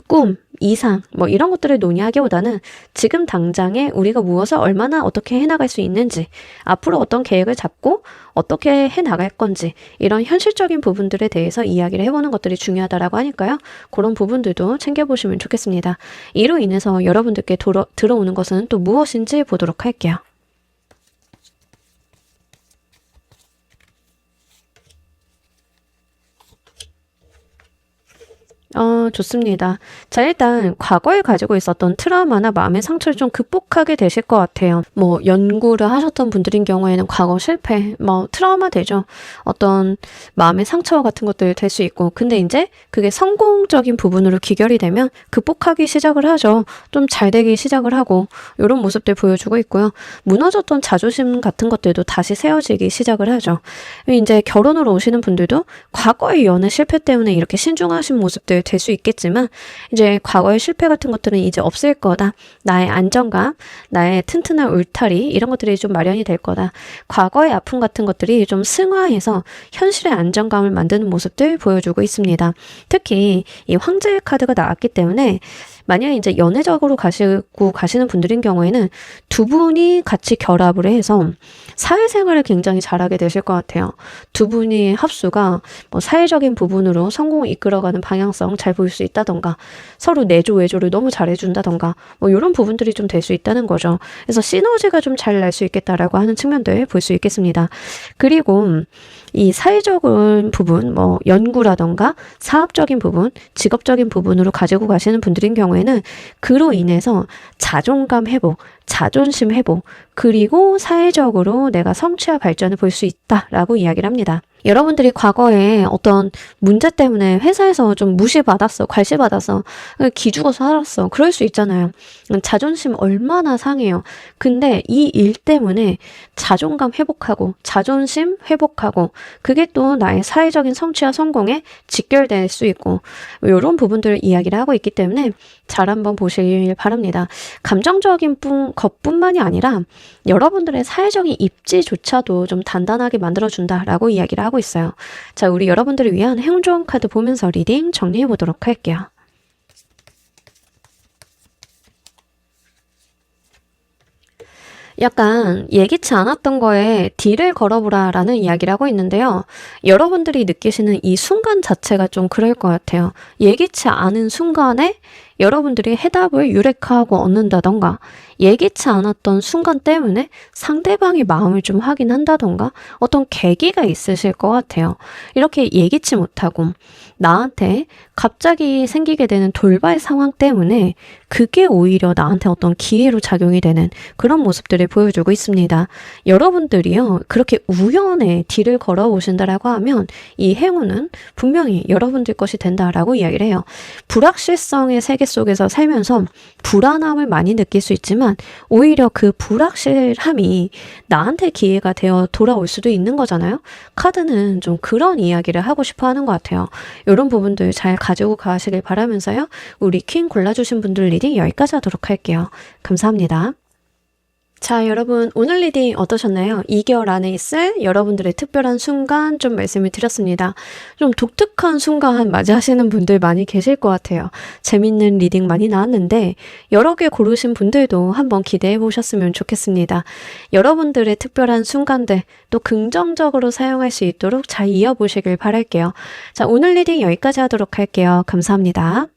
꿈, 이상, 이런 것들을 논의하기보다는 지금 당장에 우리가 무엇을 얼마나 어떻게 해나갈 수 있는지, 앞으로 어떤 계획을 잡고 어떻게 해나갈 건지, 이런 현실적인 부분들에 대해서 이야기를 해보는 것들이 중요하다라고 하니까요. 그런 부분들도 챙겨보시면 좋겠습니다. 이로 인해서 여러분들께 들어오는 것은 또 무엇인지 보도록 할게요. 좋습니다. 자, 일단 과거에 가지고 있었던 트라우마나 마음의 상처를 좀 극복하게 되실 것 같아요. 연구를 하셨던 분들인 경우에는 과거 실패, 트라우마 되죠. 어떤 마음의 상처 같은 것들 될 수 있고. 근데 이제 그게 성공적인 부분으로 귀결이 되면 극복하기 시작을 하죠. 좀 잘 되기 시작을 하고, 이런 모습들 보여주고 있고요. 무너졌던 자존심 같은 것들도 다시 세워지기 시작을 하죠. 이제 결혼으로 오시는 분들도 과거의 연애 실패 때문에 이렇게 신중하신 모습들 될 수 있겠지만 이제 과거의 실패 같은 것들은 이제 없을 거다. 나의 안정감, 나의 튼튼한 울타리 이런 것들이 좀 마련이 될 거다. 과거의 아픔 같은 것들이 좀 승화해서 현실의 안정감을 만드는 모습들 보여주고 있습니다. 특히 이 황제의 카드가 나왔기 때문에 만약에 이제 연애적으로 가시는 분들인 경우에는 두 분이 같이 결합을 해서 사회생활을 굉장히 잘하게 되실 것 같아요. 두 분이 합수가 사회적인 부분으로 성공을 이끌어가는 방향성 잘 보일 수 있다던가 서로 내조 외조를 너무 잘해준다던가 이런 부분들이 좀 될 수 있다는 거죠. 그래서 시너지가 좀 잘 날 수 있겠다라고 하는 측면들 볼 수 있겠습니다. 그리고 이 사회적인 부분, 연구라던가 사업적인 부분, 직업적인 부분으로 가지고 가시는 분들인 경우에는 그로 인해서 자존감 회복, 자존심 회복, 그리고 사회적으로 내가 성취와 발전을 볼 수 있다라고 이야기를 합니다. 여러분들이 과거에 어떤 문제 때문에 회사에서 좀 무시받았어, 괄시받았어, 기죽어서 살았어. 그럴 수 있잖아요. 자존심 얼마나 상해요. 근데 이 일 때문에 자존감 회복하고 자존심 회복하고 그게 또 나의 사회적인 성취와 성공에 직결될 수 있고 이런 부분들을 이야기를 하고 있기 때문에 잘 한번 보시길 바랍니다. 감정적인 것뿐만이 아니라 여러분들의 사회적인 입지조차도 좀 단단하게 만들어준다라고 이야기를 하고 있어요. 자, 우리 여러분들을 위한 행운 좋은 카드 보면서 리딩 정리해 보도록 할게요. 약간 예기치 않았던 거에 딜을 걸어보라 라는 이야기를 하고 있는데요. 여러분들이 느끼시는 이 순간 자체가 좀 그럴 것 같아요. 예기치 않은 순간에 여러분들이 해답을 유레카하고 얻는다던가 예기치 않았던 순간 때문에 상대방의 마음을 좀 확인한다던가 어떤 계기가 있으실 것 같아요. 이렇게 예기치 못하고 나한테 갑자기 생기게 되는 돌발 상황 때문에 그게 오히려 나한테 어떤 기회로 작용이 되는 그런 모습들을 보여주고 있습니다. 여러분들이요, 그렇게 우연에 딜을 걸어오신다라고 하면 이 행운은 분명히 여러분들 것이 된다라고 이야기를 해요. 불확실성의 세계 속에서 살면서 불안함을 많이 느낄 수 있지만 오히려 그 불확실함이 나한테 기회가 되어 돌아올 수도 있는 거잖아요. 카드는 좀 그런 이야기를 하고 싶어 하는 것 같아요. 이런 부분들 잘 가지고 가시길 바라면서요. 우리 퀸 골라주신 분들 리딩 여기까지 하도록 할게요. 감사합니다. 자, 여러분 오늘 리딩 어떠셨나요? 2개월 안에 있을 여러분들의 특별한 순간 좀 말씀을 드렸습니다. 좀 독특한 순간 맞이하시는 분들 많이 계실 것 같아요. 재밌는 리딩 많이 나왔는데 여러 개 고르신 분들도 한번 기대해 보셨으면 좋겠습니다. 여러분들의 특별한 순간들 또 긍정적으로 사용할 수 있도록 잘 이어보시길 바랄게요. 자, 오늘 리딩 여기까지 하도록 할게요. 감사합니다.